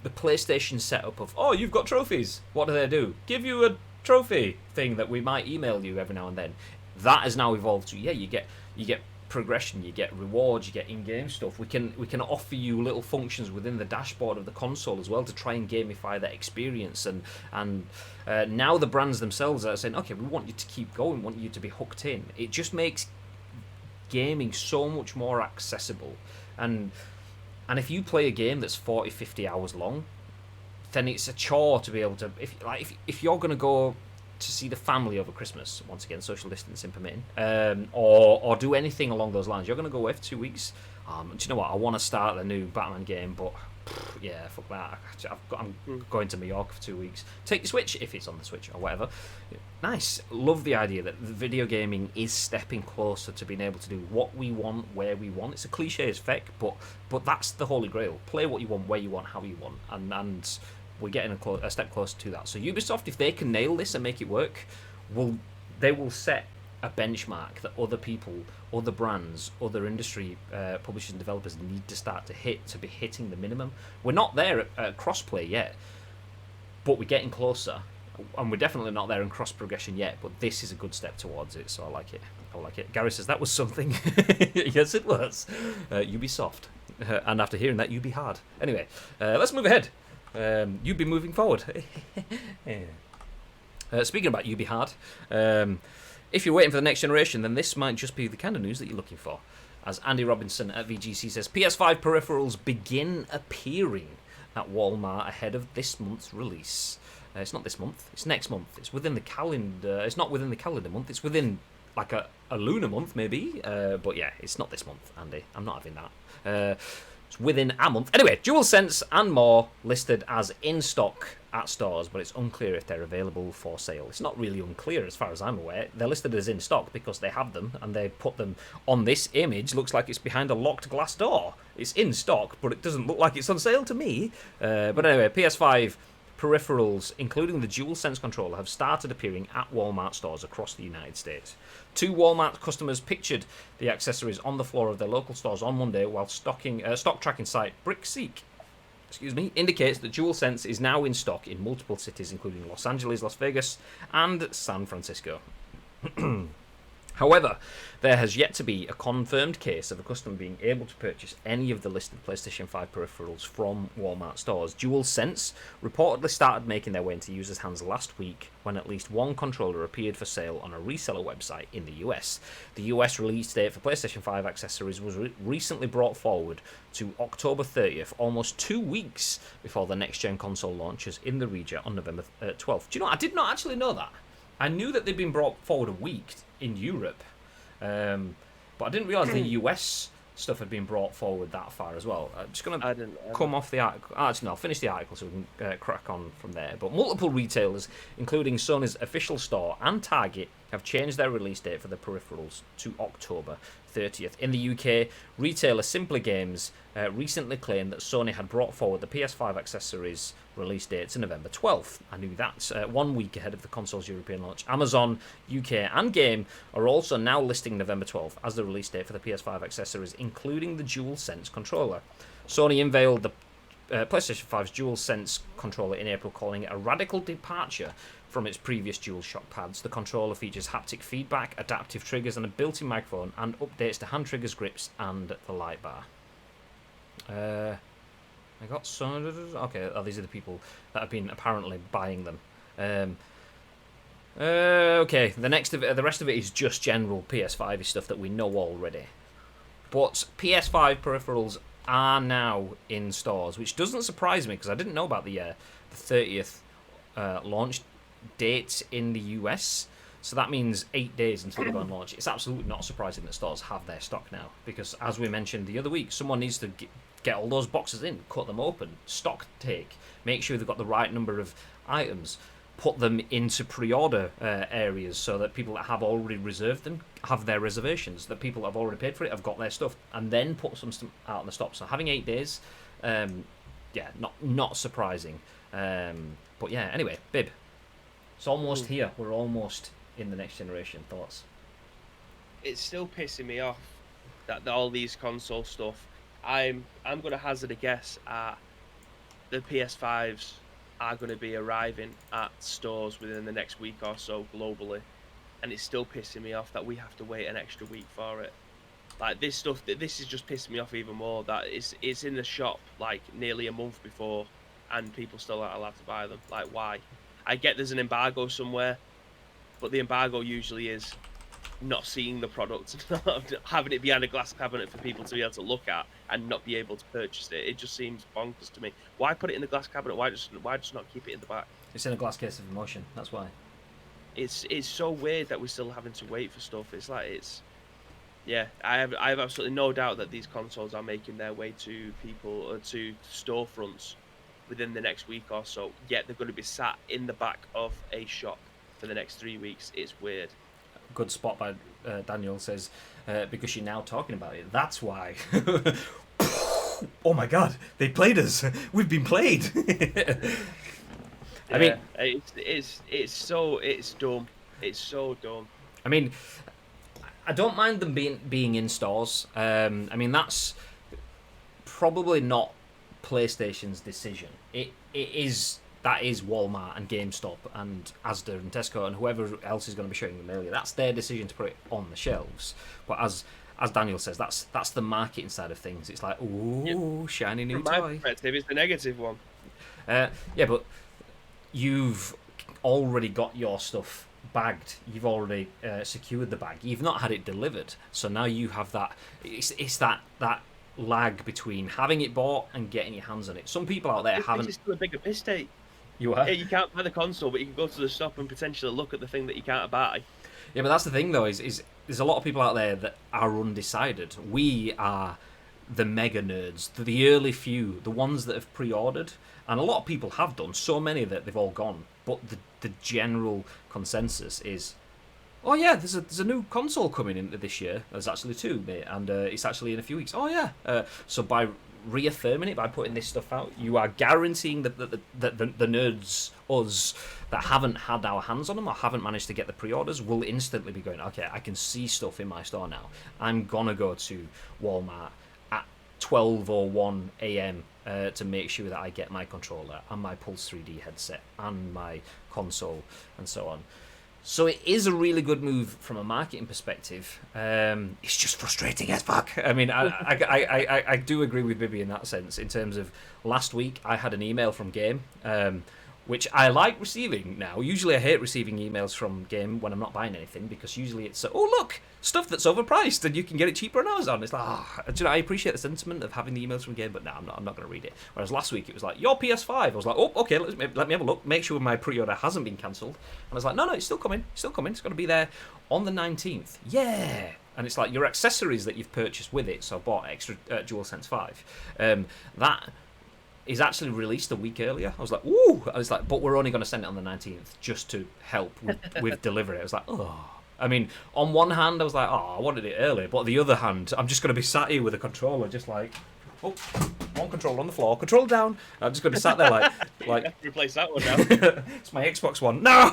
The PlayStation setup of, oh, you've got trophies. What do? Give you a trophy thing that we might email you every now and then. That has now evolved to, yeah, you get progression, you get rewards, you get in-game stuff. We can offer you little functions within the dashboard of the console as well to try and gamify that experience. And now the brands themselves are saying, okay, we want you to keep going, want you to be hooked in. It just makes gaming so much more accessible. And if you play a game that's 40, 50 hours long, then it's a chore to be able to if you're going to go to see the family over Christmas, once again social distancing permitting, or do anything along those lines, you're going to go away for 2 weeks. Do you know what? I want to start the new Batman game, but yeah, fuck that. I'm going to Mallorca for 2 weeks. Take your Switch if it's on the Switch or whatever. Nice. Love the idea that the video gaming is stepping closer to being able to do what we want, where we want. It's a cliche as feck, but that's the holy grail. Play what you want, where you want, how you want, and we're getting a step closer to that. So Ubisoft, if they can nail this and make it work, they will set a benchmark that other people, other brands, other industry publishers and developers need to start to be hitting the minimum. We're not there at crossplay yet, but we're getting closer, and we're definitely not there in cross progression yet. But this is a good step towards it, so I like it. Gary says that was something. Yes, it was. Ubisoft, and after hearing that, you'd be hard. Anyway, let's move ahead. You'd be moving forward. Speaking about you be hard. If you're waiting for the next generation, then this might just be the kind of news that you're looking for. As Andy Robinson at VGC says, PS5 peripherals begin appearing at Walmart ahead of this month's release. It's not this month, it's next month. It's within the calendar. It's not within the calendar month, it's within like a lunar month maybe. But yeah, it's not this month, Andy. I'm not having that. It's within a month. Anyway, DualSense and more listed as in stock at stores, but it's unclear if they're available for sale. It's not really unclear as far as I'm aware. They're listed as in stock because they have them, and they put them on this image. Looks like it's behind a locked glass door. It's in stock, but it doesn't look like it's on sale to me. But anyway, PS5 peripherals, including the DualSense controller, have started appearing at Walmart stores across the United States. 2 Walmart customers pictured the accessories on the floor of their local stores on Monday, while stock tracking site BrickSeek indicates that DualSense is now in stock in multiple cities, including Los Angeles, Las Vegas, and San Francisco. However, there has yet to be a confirmed case of a customer being able to purchase any of the listed PlayStation 5 peripherals from Walmart stores. DualSense reportedly started making their way into users' hands last week when at least one controller appeared for sale on a reseller website in the US. The US release date for PlayStation 5 accessories was recently brought forward to October 30th, almost 2 weeks before the next-gen console launches in the region on November 12th. Do you know, I did not actually know that. I knew that they'd been brought forward a week in Europe, but I didn't realise the US stuff had been brought forward that far as well. I'm just going to come off the article. Actually, no, I'll finish the article so we can crack on from there. But multiple retailers, including Sony's official store and Target, have changed their release date for the peripherals to October 30th. In the UK, retailer Simply Games recently claimed that Sony had brought forward the PS5 accessories release date to November 12th. I knew that. 1 week ahead of the console's European launch. Amazon, UK, and Game are also now listing November 12th as the release date for the PS5 accessories, including the DualSense controller. Sony unveiled the PlayStation 5's DualSense controller in April, calling it a radical departure from its previous DualShock pads. The controller features haptic feedback, adaptive triggers, and a built-in microphone, and updates to hand triggers, grips, and the light bar. I got some. Okay, these are the people that have been apparently buying them. Okay, the rest of it is just general PS5 stuff that we know already. But PS5 peripherals are now in stores, which doesn't surprise me because I didn't know about the 30th launch date in the US. So that means 8 days until they're going to launch. It's absolutely not surprising that stores have their stock now, because as we mentioned the other week, someone needs to get all those boxes in, cut them open, stock take, make sure they've got the right number of items, put them into pre-order areas so that people that have already reserved them have their reservations, that people that have already paid for it have got their stuff, and then put some out in the stock. So having 8 days, not surprising. But yeah, anyway, Bib, it's almost here. We're almost in the next generation. Thoughts? It's still pissing me off that all these console stuff. I'm going to hazard a guess at the PS5s are going to be arriving at stores within the next week or so globally, and it's still pissing me off that we have to wait an extra week for it. Like this stuff, this is just pissing me off even more. That it's in the shop like nearly a month before, and people still aren't allowed to buy them. Like, why? I get there's an embargo somewhere, but the embargo usually is not seeing the product, not having it behind a glass cabinet for people to be able to look at and not be able to purchase it. It just seems bonkers to me. Why put it in the glass cabinet? Why just not keep it in the back? It's in a glass case of emotion. That's why. It's so weird that we're still having to wait for stuff. It's like yeah. I have absolutely no doubt that these consoles are making their way to people or to storefronts within the next week or so. Yet they're going to be sat in the back of a shop for the next 3 weeks. It's weird. Good spot by Daniel says, because you're now talking about it. That's why. Oh my God, they played us. We've been played. I mean, it's dumb. It's so dumb. I mean, I don't mind them being in stores. I mean, that's probably not PlayStation's decision. That is Walmart and GameStop and Asda and Tesco and whoever else is going to be showing them earlier. That's their decision to put it on the shelves. But as Daniel says, that's the marketing side of things. It's like, ooh, shiny new toy. From my toy. perspective, it's the negative one. Yeah, but you've already got your stuff bagged. You've already secured the bag. You've not had it delivered. So now you have that. It's that lag between having it bought and getting your hands on it. Some people out there haven't. It's still a bigger piss take. You are? Yeah, you can't buy the console, but you can go to the shop and potentially look at the thing that you can't buy. Yeah, but that's the thing, though, is there's a lot of people out there that are undecided. We are the mega nerds, the early few, the ones that have pre-ordered, and a lot of people have done, so many that they've all gone. But the general consensus is, oh yeah, there's a new console coming in this year. There's actually two, mate, and it's actually in a few weeks. Oh yeah. So by reaffirming it, by putting this stuff out, you are guaranteeing that the nerds, us, that haven't had our hands on them or haven't managed to get the pre-orders will instantly be going, okay, I can see stuff in my store now. I'm gonna go to Walmart at 12 or 1 a.m. To make sure that I get my controller and my Pulse 3D headset and my console and so on. So it is a really good move from a marketing perspective. It's just frustrating as fuck. I mean, I do agree with Bibby in that sense. In terms of last week, I had an email from Game, which I like receiving now. Usually I hate receiving emails from Game when I'm not buying anything, because usually it's, oh look, stuff that's overpriced and you can get it cheaper on Amazon. It's like, do you know, I appreciate the sentiment of having the emails from Game, but no, I'm not going to read it. Whereas last week it was like, your PS5. I was like, oh, okay, let me have a look, make sure my pre-order hasn't been cancelled. And I was like, no, it's still coming. It's going to be there on the 19th. Yeah. And it's like your accessories that you've purchased with it, so I bought extra DualSense 5. That is actually released a week earlier. I was like, ooh. I was like, but we're only going to send it on the 19th just to help with delivery. I was like, oh. I mean, on one hand, I was like, oh, I wanted it early. But on the other hand, I'm just going to be sat here with a controller, just like, oh, one controller on the floor, controller down. I'm just going to be sat there like... You have to replace that one now. It's my Xbox One. No!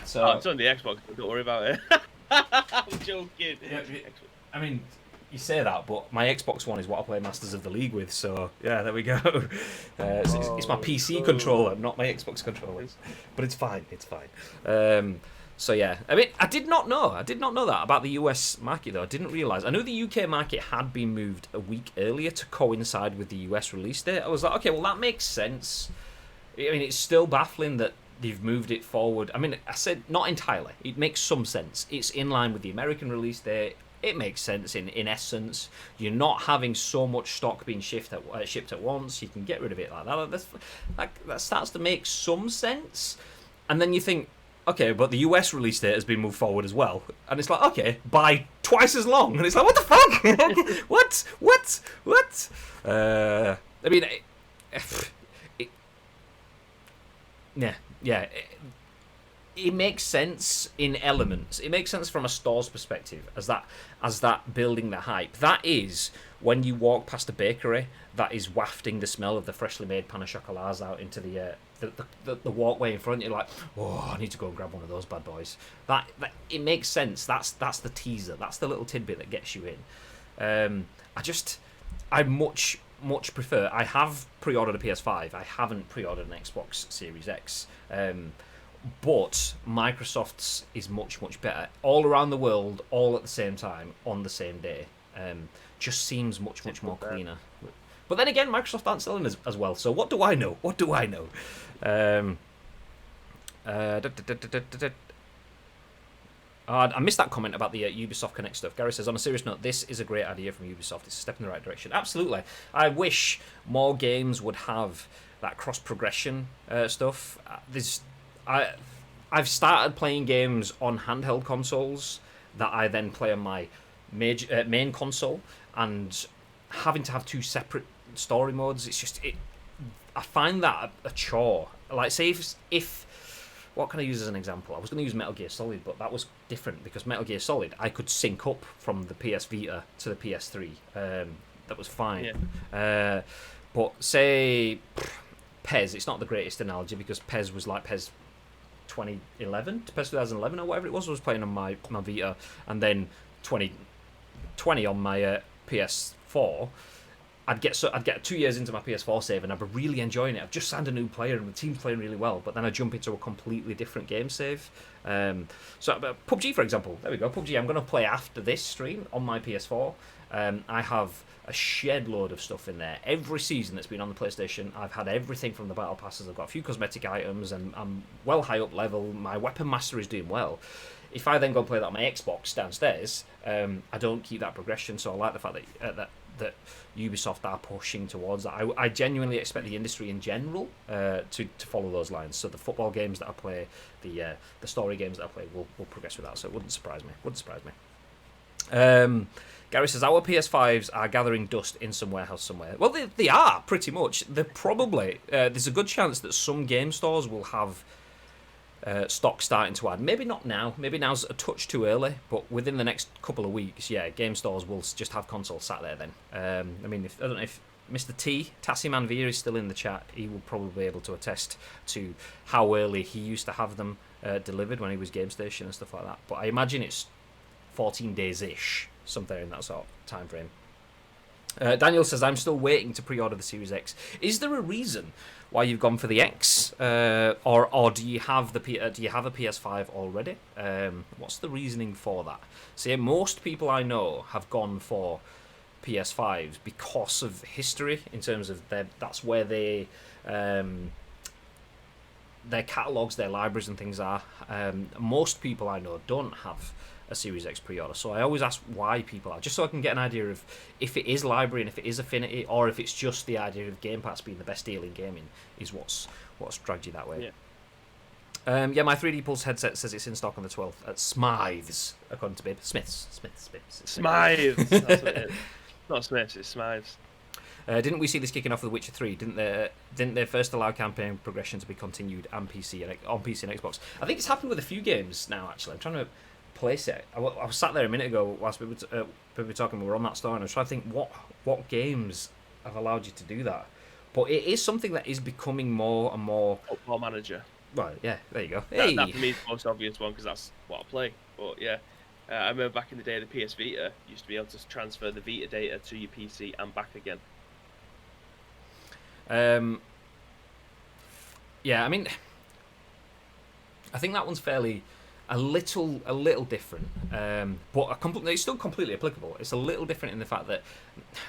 It's on the Xbox, don't worry about it. I'm joking. Yeah, I mean... You say that, but my Xbox One is what I play Masters of the League with, so yeah, there we go. It's my PC controller, not my Xbox controller, but it's fine. So yeah, I mean, I did not know that about the US market though. I didn't realise. I knew the UK market had been moved a week earlier to coincide with the US release date. I was like, okay, well that makes sense. I mean, it's still baffling that they've moved it forward. I mean, I said not entirely. It makes some sense. It's in line with the American release date. It makes sense in essence. You're not having so much stock being shipped at once. You can get rid of it like that. That starts to make some sense. And then you think, okay, but the US release date has been moved forward as well. And it's like, okay, by twice as long. And it's like, what the fuck? What? I mean, yeah. It makes sense in elements. It makes sense from a store's perspective as that building the hype. That is when you walk past a bakery that is wafting the smell of the freshly made pain au chocolats out into the walkway in front. You're like, oh, I need to go and grab one of those bad boys. That it makes sense. That's the teaser. That's the little tidbit that gets you in. I much prefer. I have pre-ordered a PS5. I haven't pre-ordered an Xbox Series X. But Microsoft's is much better, all around the world, all at the same time, on the same day. Just seems much more cleaner. But then again, Microsoft aren't selling as well. So what do I know? I missed that comment about the Ubisoft Connect stuff. Gary says, on a serious note, this is a great idea from Ubisoft. It's a step in the right direction. Absolutely. I wish more games would have that cross-progression stuff. I've started playing games on handheld consoles that I then play on my main console, and having to have two separate story modes, I find that a chore. Like, say if what can I use as an example? I was going to use Metal Gear Solid, but that was different because Metal Gear Solid, I could sync up from the PS Vita to the PS3. That was fine. Yeah. But say PES, it's not the greatest analogy because PES was like PES 2011, PES 2011 or whatever it was. I was playing on my Vita, and then 2020 on my PS4. I'd get 2 years into my PS4 save and I'd be really enjoying it. I've just signed a new player and the team's playing really well, but then I jump into a completely different game save. So PUBG, for example, there we go. PUBG, I'm going to play after this stream on my PS4. I have a shed load of stuff in there. Every season that's been on the PlayStation, I've had everything from the battle passes. I've got a few cosmetic items and I'm well high up level. My weapon master is doing well. If I then go play that on my Xbox downstairs, I don't keep that progression. So I like the fact that Ubisoft are pushing towards that. I genuinely expect the industry in general to follow those lines. So the football games that I play, the story games that I play will progress with that. So it wouldn't surprise me. Gary says, our PS5s are gathering dust in some warehouse somewhere. Well, they are, pretty much. They're probably... there's a good chance that some game stores will have stock starting to add. Maybe not now. Maybe now's a touch too early. But within the next couple of weeks, yeah, game stores will just have consoles sat there then. I mean, I don't know if Mr. T, Tassie Manvir, is still in the chat. He will probably be able to attest to how early he used to have them delivered when he was GameStation and stuff like that. But I imagine it's 14 days-ish, something in that sort of time frame. Daniel says, I'm still waiting to pre-order the Series X. Is there a reason why you've gone for the X, or do you have a PS5 already? What's the reasoning for that? See, most people I know have gone for PS5s because of history, in terms of that's where their catalogs, their libraries and things are. Most people I know don't have a Series X pre-order, so I always ask why people are, just so I can get an idea of if it is library and if it is affinity, or if it's just the idea of Game Pass being the best deal in gaming is what's dragged you that way. Yeah. My 3D Pulse headset says it's in stock on the 12th at Smythe's, according to Babe. Smith's. Smythe's. That's what it is. Not Smith's, it's Smythe's. Didn't we see this kicking off with The Witcher 3? Didn't they first allow campaign progression to be continued on PC and Xbox? I think it's happened with a few games now, actually. I'm trying to place it. I was sat there a minute ago whilst we were talking. We were on that store, and I was trying to think what games have allowed you to do that. But it is something that is becoming more and more. Football Manager. Well, yeah, there you go. Hey. That for me is the most obvious one because that's what I play. But yeah, I remember back in the day, the PS Vita used to be able to transfer the Vita data to your PC and back again. Yeah, I mean, I think that one's fairly. A little different, but it's still completely applicable. It's a little different in the fact that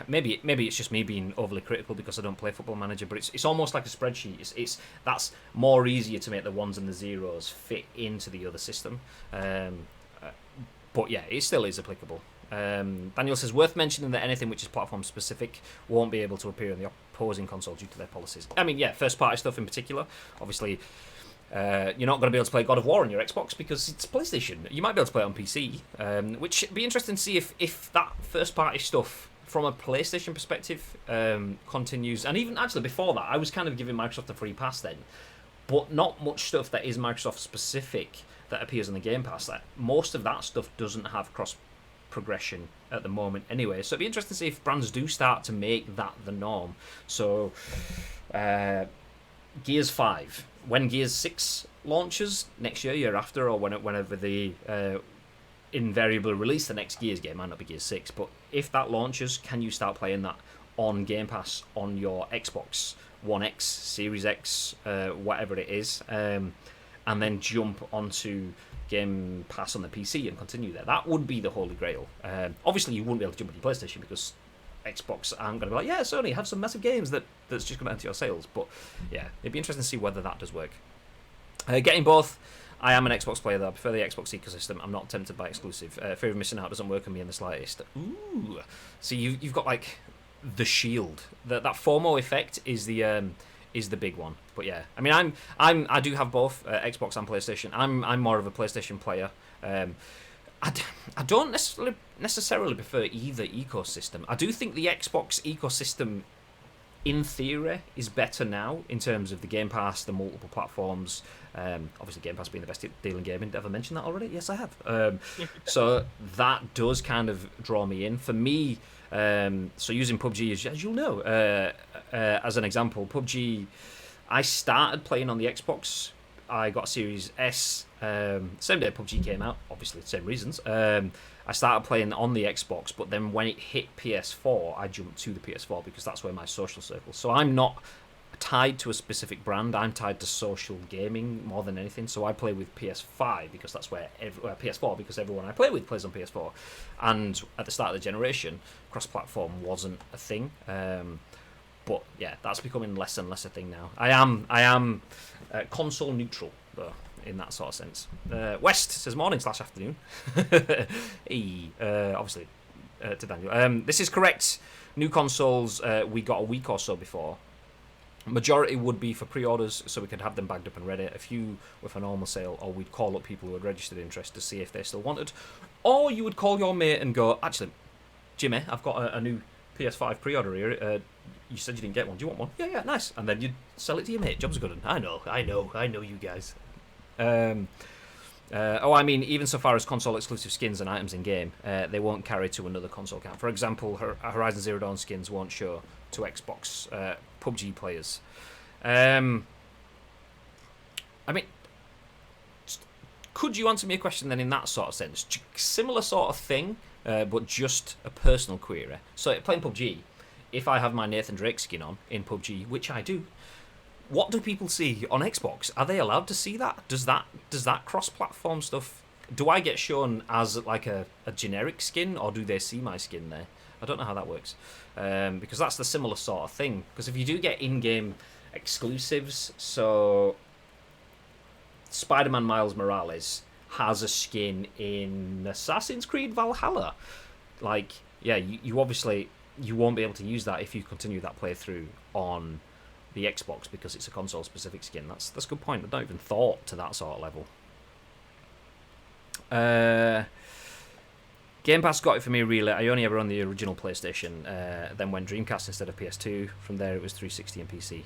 maybe it's just me being overly critical because I don't play Football Manager, but it's almost like a spreadsheet. That's more easier to make the ones and the zeros fit into the other system. But yeah, it still is applicable. Daniel says, worth mentioning that anything which is platform specific won't be able to appear on the opposing console due to their policies. I mean, yeah, first party stuff in particular, obviously. You're not going to be able to play God of War on your Xbox because it's PlayStation. You might be able to play it on PC, which would be interesting to see if that first-party stuff, from a PlayStation perspective, continues. And even, actually, before that, I was kind of giving Microsoft a free pass then. But not much stuff that is Microsoft-specific that appears on the Game Pass. Most of that stuff doesn't have cross-progression at the moment anyway. So it'd be interesting to see if brands do start to make that the norm. So, Gears 5... When Gears 6 launches next year after, or whenever they invariably release the next Gears game, might not be Gears 6, but if that launches, can you start playing that on Game Pass on your Xbox One X, Series X, whatever it is, and then jump onto Game Pass on the PC and continue there? That would be the holy grail. Obviously, you wouldn't be able to jump on your PlayStation because Xbox aren't going to be like, yeah, Sony, have some massive games that's just going to enter your sales. But yeah, it'd be interesting to see whether that does work. Getting both I am an Xbox player, though. I prefer the Xbox ecosystem. I'm not tempted by exclusive. Fear of missing out doesn't work on me in the slightest. Ooh. So you've got, like, the shield. That FOMO effect is the big one. But yeah, I mean, I do have both Xbox and PlayStation. I'm more of a PlayStation player. I don't necessarily prefer either ecosystem. I do think the Xbox ecosystem, in theory, is better now in terms of the Game Pass, the multiple platforms. Obviously, Game Pass being the best deal in gaming. Have I mentioned that already? Yes, I have. So that does kind of draw me in. For me, so using PUBG, as you'll know, as an example, PUBG, I started playing on the Xbox. I got a Series S, same day PUBG came out, obviously, same reasons. I started playing on the Xbox, but then when it hit PS4, I jumped to the PS4 because that's where my social circle. So I'm not tied to a specific brand. I'm tied to social gaming more than anything. So I play with PS5 because that's where PS4 because everyone I play with plays on PS4. And at the start of the generation, cross-platform wasn't a thing. But yeah, that's becoming less and less a thing now. I am console neutral though, in that sort of sense. West says morning/afternoon. Hey, obviously to Daniel. This is correct. New consoles we got a week or so before. Majority would be for pre-orders, so we could have them bagged up and ready. A few with a normal sale, or we'd call up people who had registered interest to see if they still wanted. Or you would call your mate and go, actually, Jimmy, I've got a new PS5 pre-order here. You said you didn't get one. Do you want one? Yeah, nice. And then you'd sell it to your mate. Job's good. I know you guys. I mean, even so far as console-exclusive skins and items in-game, they won't carry to another console account. For example, Horizon Zero Dawn skins won't show to Xbox PUBG players. I mean, could you answer me a question then in that sort of sense? Similar sort of thing, but just a personal query. So, playing PUBG, if I have my Nathan Drake skin on in PUBG, which I do, what do people see on Xbox? Are they allowed to see that? Does that cross-platform stuff? Do I get shown as like a generic skin, or do they see my skin there? I don't know how that works, because that's the similar sort of thing. Because if you do get in-game exclusives, so Spider-Man Miles Morales has a skin in Assassin's Creed Valhalla. Like, yeah, you obviously you won't be able to use that if you continue that playthrough on the Xbox because it's a console-specific skin. That's a good point. I've not even thought to that sort of level. Game Pass got it for me, really. I only ever on the original PlayStation, then went Dreamcast instead of PS2. From there, it was 360 and PC.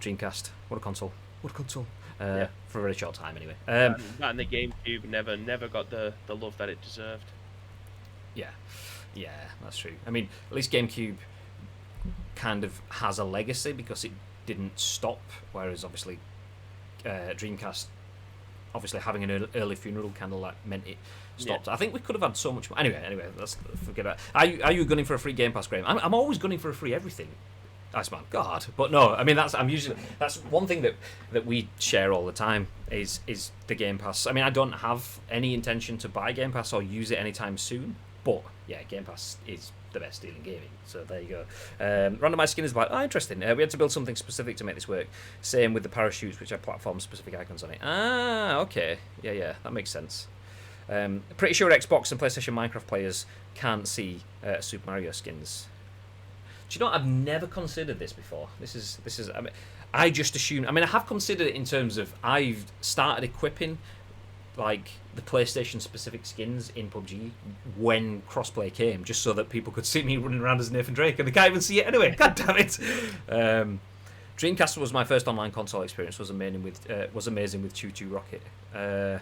Dreamcast, what a console. Yeah. For a very short time, anyway. That and the GameCube never got the love that it deserved. Yeah, that's true. I mean, at least GameCube kind of has a legacy because it didn't stop, whereas obviously Dreamcast, obviously having an early funeral kind of like meant it stopped. Yeah. I think we could have had so much more. Anyway, let's forget about it. Are you gunning for a free Game Pass, Graham? I'm always gunning for a free everything. Iceman, God. But no, I mean that's one thing that we share all the time is the Game Pass. I mean, I don't have any intention to buy Game Pass or use it anytime soon. But yeah, Game Pass is the best deal in gaming. So there you go. Randomized skin is like, interesting. We had to build something specific to make this work. Same with the parachutes, which have platform-specific icons on it. Okay. Yeah, that makes sense. Pretty sure Xbox and PlayStation Minecraft players can't see Super Mario skins. Do you know what? I've never considered this before. This is. I mean, I just assume. I mean, I have considered it in terms of I've started equipping like the PlayStation specific skins in PUBG when crossplay came, just so that people could see me running around as Nathan Drake, and they can't even see it anyway. God damn it! Dreamcast was my first online console experience. Was amazing with Choo Choo Rocket. I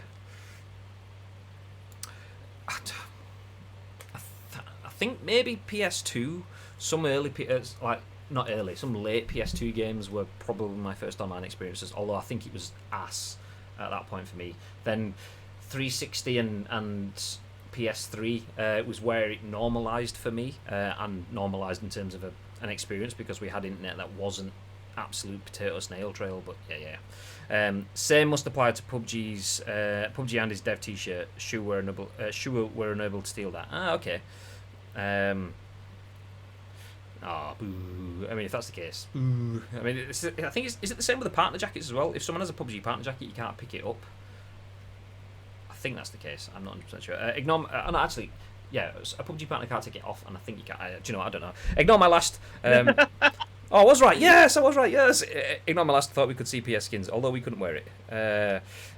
think maybe PS2. Some early some late PS2 games were probably my first online experiences. Although I think it was ass at that point for me. Then 360 and PS3 was where it normalised for me, and normalised in terms of an experience because we had internet that wasn't absolute potato snail trail. But yeah. Same must apply to PUBG's PUBG and his dev T-shirt. Shu were unable to steal that. Okay. Boo. I mean, if that's the case, boo. I mean, I think is it the same with the partner jackets as well? If someone has a PUBG partner jacket, you can't pick it up. think that's the case. I'm not 100% sure. Ignore. No, actually, yeah, a PUBG partner can't take it off, and I think you can. Do you know? I don't know. Ignore my last. Oh, I was right. Yes, I was right. Yes. Ignore my last. Thought we could see PS skins, although we couldn't wear it.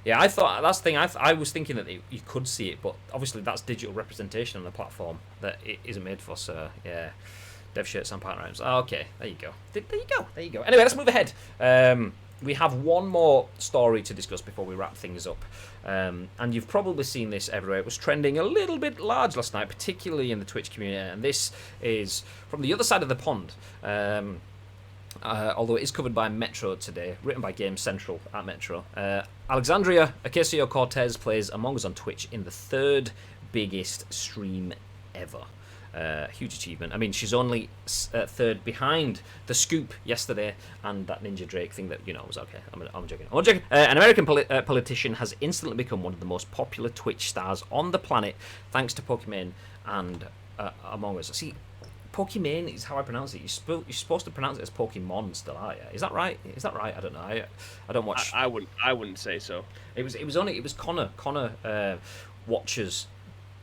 Yeah, I thought that's the thing. I was thinking that you could see it, but obviously that's digital representation on the platform that it isn't made for. So yeah, dev shirts and partner items. Oh, okay, there you go. There you go. Anyway, let's move ahead. We have one more story to discuss before we wrap things up. And you've probably seen this everywhere. It was trending a little bit large last night, particularly in the Twitch community. And this is from the other side of the pond. Although it is covered by Metro today, written by GameCentral at Metro. Alexandria Ocasio-Cortez plays Among Us on Twitch in the 3rd biggest stream ever. Huge achievement. I mean, she's only 3rd behind the scoop yesterday and that Ninja Drake thing that, was okay. I'm joking. An American politician has instantly become one of the most popular Twitch stars on the planet thanks to Pokemon and Among Us. See, Pokemon is how I pronounce it. You're supposed to pronounce it as Pokemon still, are you? Is that right? I don't know. I don't watch. I wouldn't say so. It was Connor. Connor watches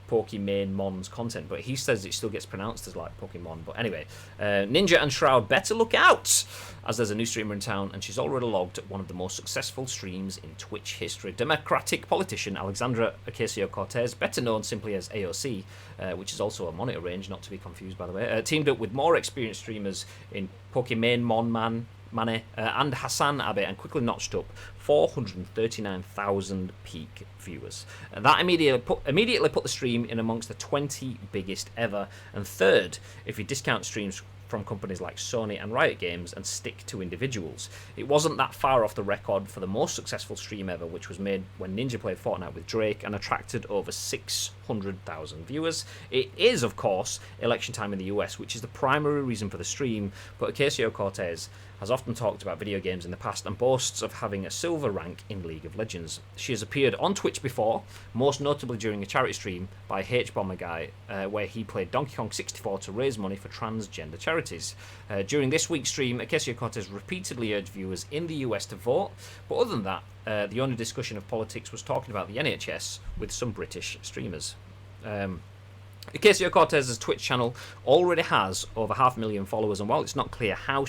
Pokemon's content, but he says it still gets pronounced as like Pokemon. But anyway, Ninja and Shroud better look out, as there's a new streamer in town, and she's already logged one of the most successful streams in Twitch history. Democratic politician Alexandria Ocasio-Cortez, better known simply as AOC, which is also a monitor range, not to be confused by the way, teamed up with more experienced streamers in Pokemon Mane and Hassan Abe, and quickly notched up 439,000 peak viewers. And that immediately put the stream in amongst the 20 biggest ever, and 3rd if you discount streams from companies like Sony and Riot Games and stick to individuals. It wasn't that far off the record for the most successful stream ever, which was made when Ninja played Fortnite with Drake and attracted over 600,000 viewers. It is, of course, election time in the US, which is the primary reason for the stream, but Ocasio-Cortez has often talked about video games in the past and boasts of having a silver rank in League of Legends. She has appeared on Twitch before, most notably during a charity stream by H-Bomber Guy, where he played Donkey Kong 64 to raise money for transgender charities. During this week's stream, Ocasio-Cortez repeatedly urged viewers in the US to vote, but other than that, the only discussion of politics was talking about the NHS with some British streamers. Ocasio-Cortez's Twitch channel already has over 500,000 followers, and while it's not clear how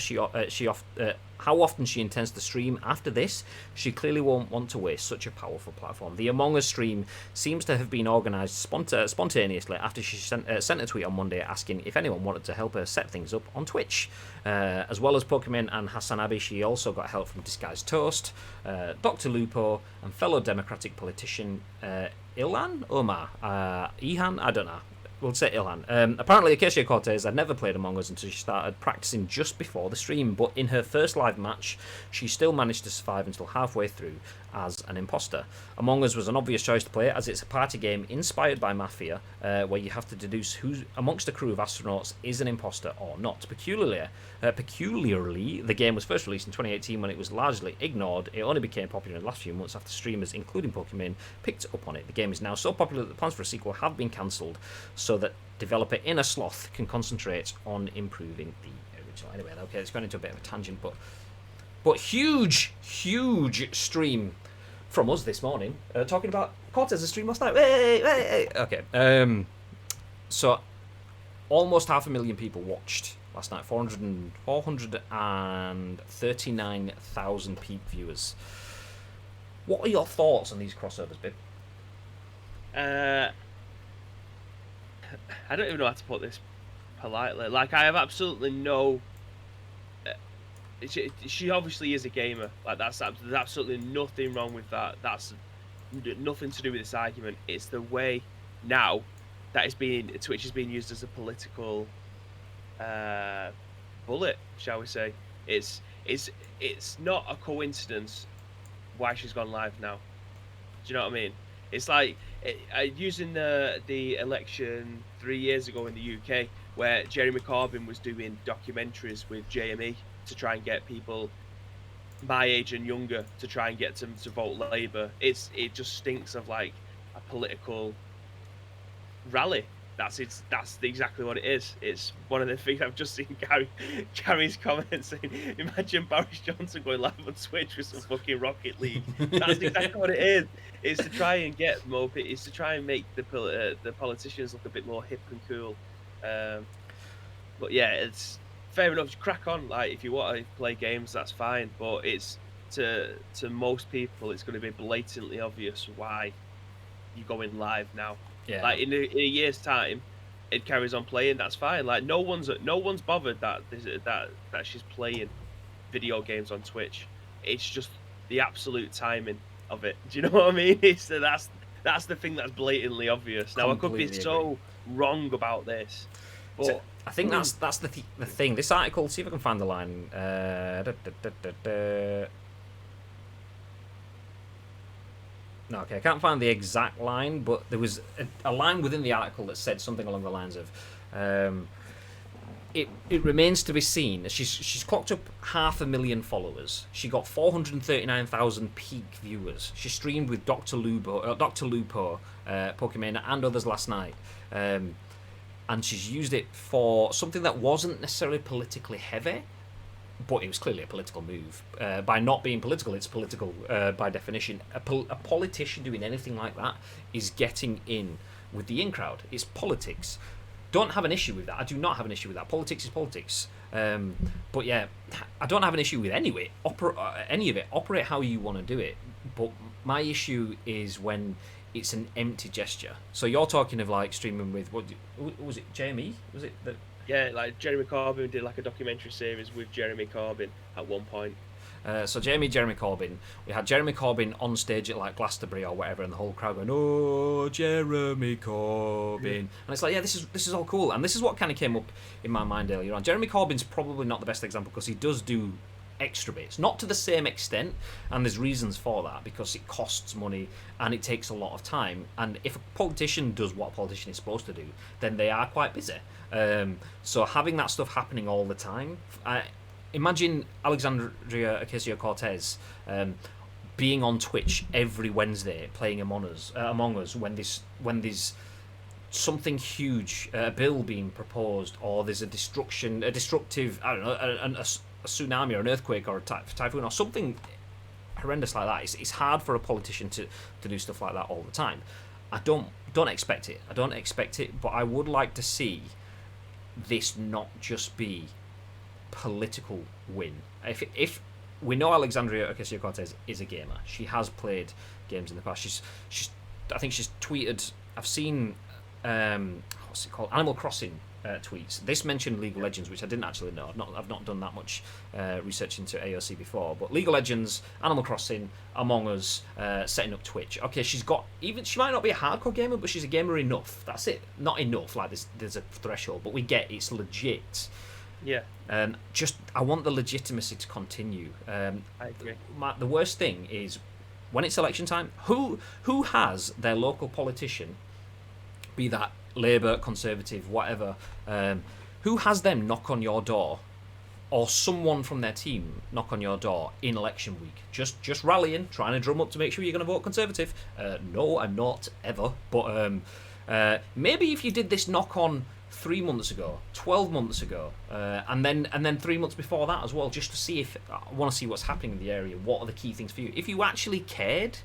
how often she intends to stream after this, she clearly won't want to waste such a powerful platform. The Among Us stream seems to have been organised spontaneously after she sent a tweet on Monday asking if anyone wanted to help her set things up on Twitch. As well as Pokemon and Hassan Abe, she also got help from Disguised Toast, Dr. Lupo, and fellow Democratic politician Ilhan Omar. Ihan? I don't know. We'll say Ilhan. Apparently, Ocasio-Cortez had never played Among Us until she started practicing just before the stream, but in her first live match, she still managed to survive until halfway through as an imposter. Among Us was an obvious choice to play, as it's a party game inspired by Mafia, where you have to deduce who amongst a crew of astronauts is an imposter or not. Peculiarly, the game was first released in 2018 when it was largely ignored. It only became popular in the last few months after streamers, including Pokemon, picked up on it. The game is now so popular that the plans for a sequel have been cancelled, so that developer Inner Sloth can concentrate on improving the original. Anyway, okay, it's going into a bit of a tangent, but huge stream from us this morning, talking about Cortez's stream last night. Hey. Okay, so almost 500,000 people watched last night. 439,000 peak viewers. What are your thoughts on these crossovers, Bib? I don't even know how to put this politely. Like, I have absolutely no. She obviously is a gamer. Like, there's absolutely nothing wrong with that. That's nothing to do with this argument. It's the way now that Twitch is being used as a political bullet, shall we say? It's not a coincidence why she's gone live now. Do you know what I mean? It's like using the election 3 years ago in the UK, where Jeremy Corbyn was doing documentaries with JME to try and get people my age and younger to try and get them to vote Labour. It just stinks of like a political rally, That's exactly what it is. It's one of the things I've just seen Gary's comments saying. Imagine Boris Johnson going live on Twitch with some fucking Rocket League. That's exactly what it is. It's to try and get more. It's to try and make the politicians look a bit more hip and cool. But yeah, it's fair enough. Crack on. Like if you want to play games, that's fine. But it's to most people, it's going to be blatantly obvious why you're going live now. Yeah. Like in a year's time, it carries on playing. That's fine. Like no one's bothered that she's playing video games on Twitch. It's just the absolute timing of it. Do you know what I mean? That's the thing that's blatantly obvious. Now I could be so wrong about this, but so, I think that's the thing. This article. See if I can find the line. No, okay, I can't find the exact line, but there was a line within the article that said something along the lines of, it remains to be seen. She's clocked up 500,000 followers. She got 439,000 peak viewers. She streamed with Dr. Lupo, Pokemon, and others last night. And she's used it for something that wasn't necessarily politically heavy, but it was clearly a political move. By not being political, it's political by definition. A politician doing anything like that is getting in with the in crowd. It's politics. Don't have an issue with that. I do not have an issue with that. Politics is politics. But yeah, I don't have an issue with any of it. Operate how you want to do it. But my issue is when it's an empty gesture. So you're talking of like streaming with, what was it, Jamie? Was it that? Yeah, like Jeremy Corbyn did like a documentary series with Jeremy Corbyn at one point. So Jeremy Corbyn, we had Jeremy Corbyn on stage at like Glastonbury or whatever, and the whole crowd going, "Oh, Jeremy Corbyn," and it's like, yeah, this is all cool, and this is what kind of came up in my mind earlier on. Jeremy Corbyn's probably not the best example because he does do extra bits, not to the same extent, and there's reasons for that because it costs money and it takes a lot of time. And if a politician does what a politician is supposed to do, then they are quite busy. So having that stuff happening all the time, imagine Alexandria Ocasio-Cortez being on Twitch every Wednesday playing Among Us when there's something huge, a bill being proposed, or there's a destructive, I don't know, a tsunami or an earthquake or a typhoon or something horrendous like that. It's hard for a politician to do stuff like that all the time. I don't expect it. But I would like to see this not just be political win. If we know Alexandria Ocasio-Cortez is a gamer, she has played games in the past. I think she's tweeted. I've seen what's it called, Animal Crossing tweets. This mentioned League of Legends, which I didn't actually know. I've not done that much research into AOC before, but League of Legends, Animal Crossing, Among Us, setting up Twitch. Okay, she might not be a hardcore gamer, but she's a gamer enough. That's it. Not enough. Like there's a threshold, but we get it's legit. Yeah. I want the legitimacy to continue. I agree. The worst thing is when it's election time. Who has their local politician, be that Labour, Conservative, whatever, who has them knock on your door, or someone from their team knock on your door in election week, just rallying, trying to drum up to make sure you're going to vote Conservative? No, I'm not ever. But maybe if you did this knock on 3 months ago, 12 months ago, and then 3 months before that as well, just to see if I want to see what's happening in the area. What are the key things for you? If you actually cared.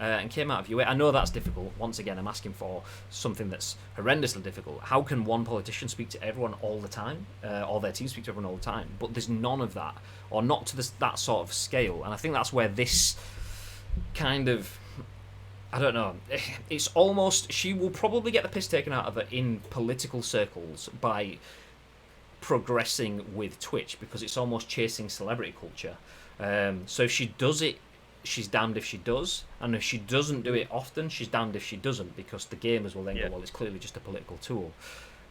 And came out of your way. I know that's difficult. Once again, I'm asking for something that's horrendously difficult. How can one politician speak to everyone all the time, or their team speak to everyone all the time? But there's none of that, or not to that sort of scale. And I think that's where this kind of, I don't know, it's almost, she will probably get the piss taken out of her in political circles by progressing with Twitch, because it's almost chasing celebrity culture. So if she does it, she's damned if she does, and if she doesn't do it often, she's damned if she doesn't, because the gamers will then go, well, it's clearly just a political tool.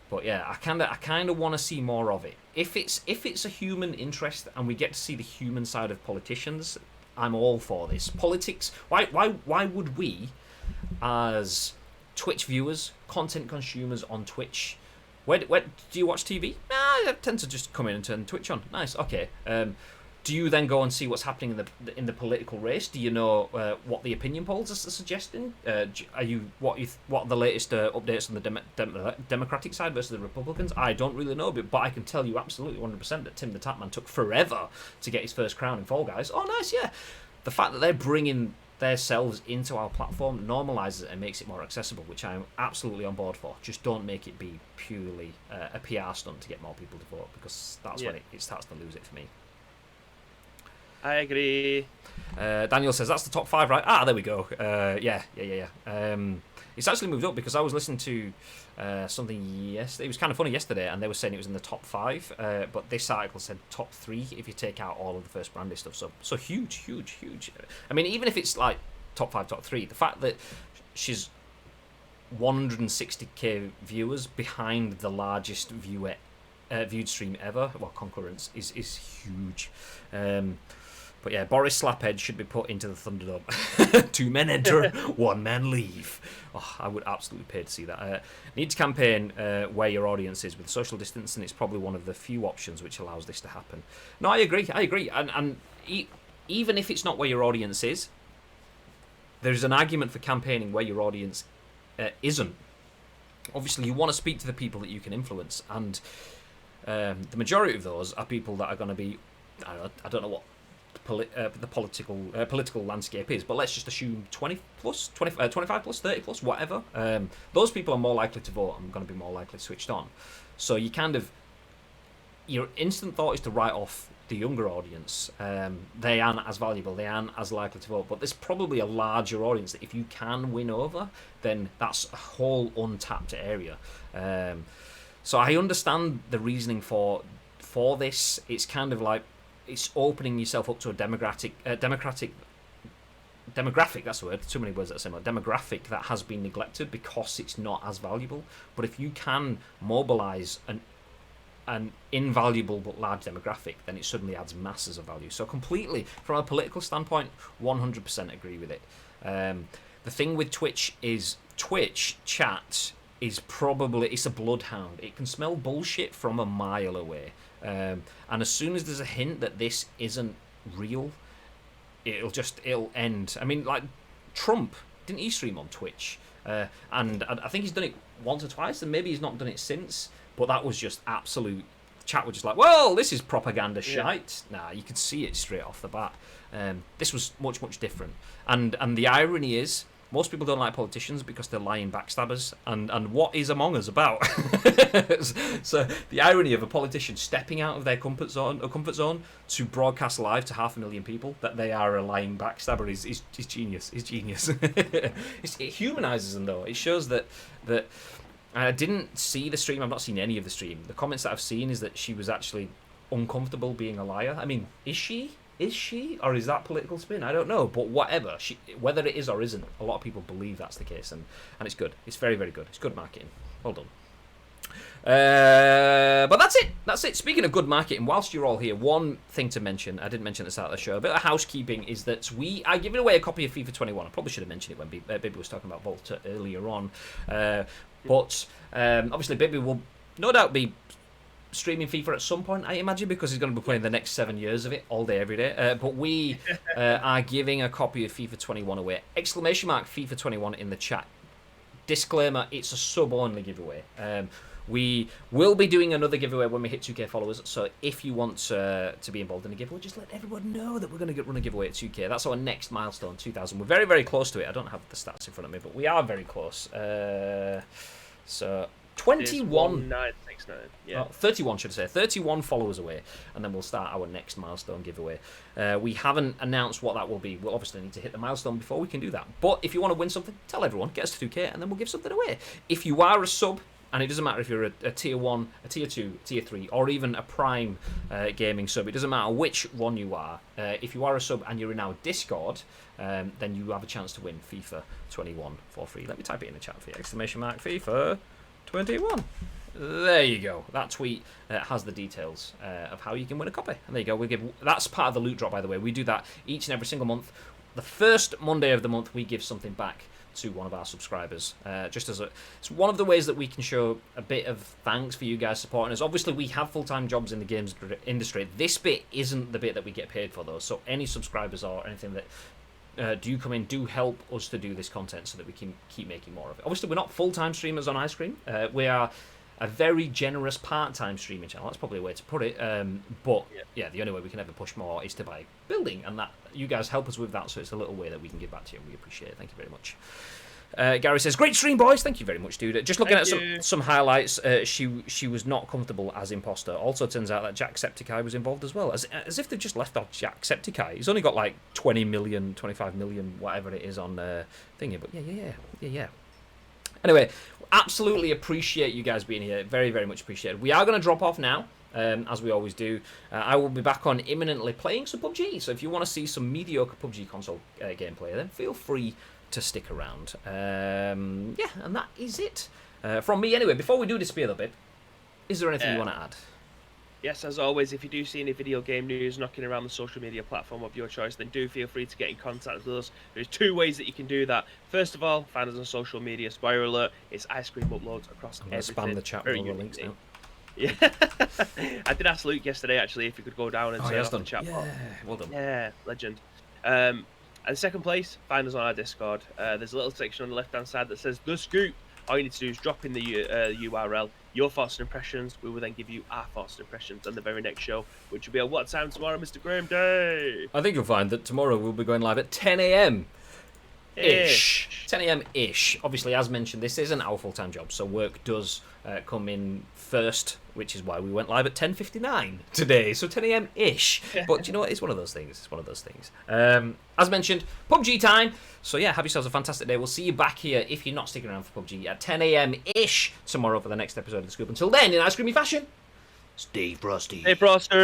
But yeah, I kind of want to see more of it. If it's a human interest and we get to see the human side of politicians, I'm all for this. Politics. Why would we, as Twitch viewers, content consumers on Twitch, where do you watch TV? I tend to just come in and turn Twitch on. Nice, okay. Do you then go and see what's happening in the political race? Do you know what the opinion polls are suggesting? What are the latest updates on the Democratic side versus the Republicans? I don't really know, but I can tell you absolutely 100% that Tim the Tatman took forever to get his first crown in Fall Guys. Oh, nice, yeah. The fact that they're bringing themselves into our platform normalizes it and makes it more accessible, which I'm absolutely on board for. Just don't make it be purely a PR stunt to get more people to vote, because that's when it starts to lose it for me. I agree. Daniel says that's the top 5, right? Ah, there we go. Yeah. It's actually moved up because I was listening to something yesterday. It was kind of funny yesterday, and they were saying it was in the top 5. But this article said top 3 if you take out all of the First Brandy stuff. So huge. I mean, even if it's like top 5, top 3, the fact that she's 160k viewers behind the largest viewed stream ever, well, concurrence is huge. But yeah, Boris Slaphead should be put into the Thunderdome. 2 men enter, 1 man leave. Oh, I would absolutely pay to see that. Need to campaign where your audience is with social distance, and it's probably one of the few options which allows this to happen. No, I agree. And even if it's not where your audience is, there's an argument for campaigning where your audience isn't. Obviously, you want to speak to the people that you can influence, and the majority of those are people that are going to be, I don't know what the political landscape is, but let's just assume 20 plus, 25 plus, 30 plus, whatever. Those people are more likely to vote and going to be more likely switched on. So your instant thought is to write off the younger audience. They aren't as valuable, they aren't as likely to vote, but there's probably a larger audience that if you can win over, then that's a whole untapped area. So I understand the reasoning for this. It's kind of like it's opening yourself up to a demographic, that's the word, too many words that are similar, demographic that has been neglected because it's not as valuable. But if you can mobilise an invaluable but large demographic, then it suddenly adds masses of value. So completely, from a political standpoint, 100% agree with it. The thing with Twitch is Twitch chat is probably, it's a bloodhound. It can smell bullshit from a mile away. And as soon as there's a hint that this isn't real, it'll end. I mean, like Trump, didn't he stream on Twitch? And I think he's done it once or twice, and maybe he's not done it since, but that was just absolute, chat was just like, well, this is propaganda shite. Nah, you could see it straight off the bat. This was much different. And the irony is, most people don't like politicians because they're lying backstabbers, and what is Among Us about? So the irony of a politician stepping out of their comfort zone to broadcast live to 500,000 people that they are a lying backstabber is genius. It's genius. It humanises them though. It shows that I didn't see the stream. I've not seen any of the stream. The comments that I've seen is that she was actually uncomfortable being a liar. I mean, is she? Is she? Or is that political spin? I don't know. But whatever. Whether it is or isn't, a lot of people believe that's the case. And it's good. It's very, very good. It's good marketing. Well done. But that's it. That's it. Speaking of good marketing, whilst you're all here, one thing to mention, I didn't mention at the start of the show, a bit of housekeeping, is that we are giving away a copy of FIFA 21. I probably should have mentioned it when Bibby was talking about Volta earlier on. But obviously Bibby will no doubt be streaming FIFA at some point, I imagine, because he's going to be playing the next 7 years of it all day, every day. But we are giving a copy of FIFA 21 away. Exclamation mark FIFA 21 in the chat. Disclaimer, it's a sub-only giveaway. We will be doing another giveaway when we hit 2k followers, so if you want to be involved in a giveaway, just let everyone know that we're going to run a giveaway at 2k. That's our next milestone, 2,000. We're very, very close to it. I don't have the stats in front of me, but we are very close. So 21... 1969, yeah. 31, should I say. 31 followers away, and then we'll start our next milestone giveaway. We haven't announced what that will be. We'll obviously need to hit the milestone before we can do that. But if you want to win something, tell everyone, get us to 2k, and then we'll give something away. If you are a sub, and it doesn't matter if you're a tier 1, a tier 2, tier 3, or even a prime gaming sub, it doesn't matter which one you are. If you are a sub and you're in our Discord, then you have a chance to win FIFA 21 for free. Let me type it in the chat for you. Exclamation mark FIFA 21. There you go. That tweet has the details of how you can win a copy. And there you go. That's part of the loot drop, by the way. We do that each and every single month. The first Monday of the month, we give something back to one of our subscribers. Just as it's one of the ways that we can show a bit of thanks for you guys supporting us. Obviously, we have full-time jobs in the games industry. This bit isn't the bit that we get paid for, though. So any subscribers or anything that do come in, do help us to do this content so that we can keep making more of it. Obviously, we're not full-time streamers on Ice Cream. We are a very generous part-time streaming channel. That's probably a way to put it. But yeah, the only way we can ever push more is to buy building, and that you guys help us with that. So it's a little way that we can give back to you, and we appreciate it. Thank you very much. Gary says, "Great stream, boys." Thank you very much, dude. Just looking at some highlights, she was not comfortable as imposter. Also, turns out that Jacksepticeye was involved as well. As if they just left off Jacksepticeye. He's only got like 20 million, 25 million, whatever it is on thingy. But yeah. Anyway, absolutely appreciate you guys being here. Very, very much appreciated. We are going to drop off now, as we always do. I will be back on imminently playing some PUBG. So if you want to see some mediocre PUBG console gameplay, then feel free to stick around. Yeah, and that is it from me. Anyway, before we do disappear a little bit, is there anything you want to add? Yes, as always, if you do see any video game news knocking around the social media platform of your choice, then do feel free to get in contact with us. There's 2 ways that you can do that. First of all, find us on social media. Spoiler alert, it's Ice Cream Uploads across everything. I'm going to spam the chat with all the links now. Yeah, I did ask Luke yesterday, actually, if he could go down and turn off the chat bot. Well done. Yeah, legend. And second place, find us on our Discord. There's a little section on the left-hand side that says The Scoop. All you need to do is drop in the URL, your thoughts and impressions. We will then give you our thoughts and impressions on the very next show, which will be at what time tomorrow, Mr. Graham Day? I think you'll find that tomorrow we'll be going live at 10 a.m. ish. 10 a.m. ish. Obviously, as mentioned, this isn't our full-time job, so work does come in first, which is why we went live at 10:59 today. So 10 a.m. ish. But you know what? It's one of those things. It's one of those things. As mentioned, PUBG time. So yeah, have yourselves a fantastic day. We'll see you back here if you're not sticking around for PUBG at 10 a.m. ish tomorrow for the next episode of The Scoop. Until then, in ice creamy fashion, stay frosty. Stay frosty.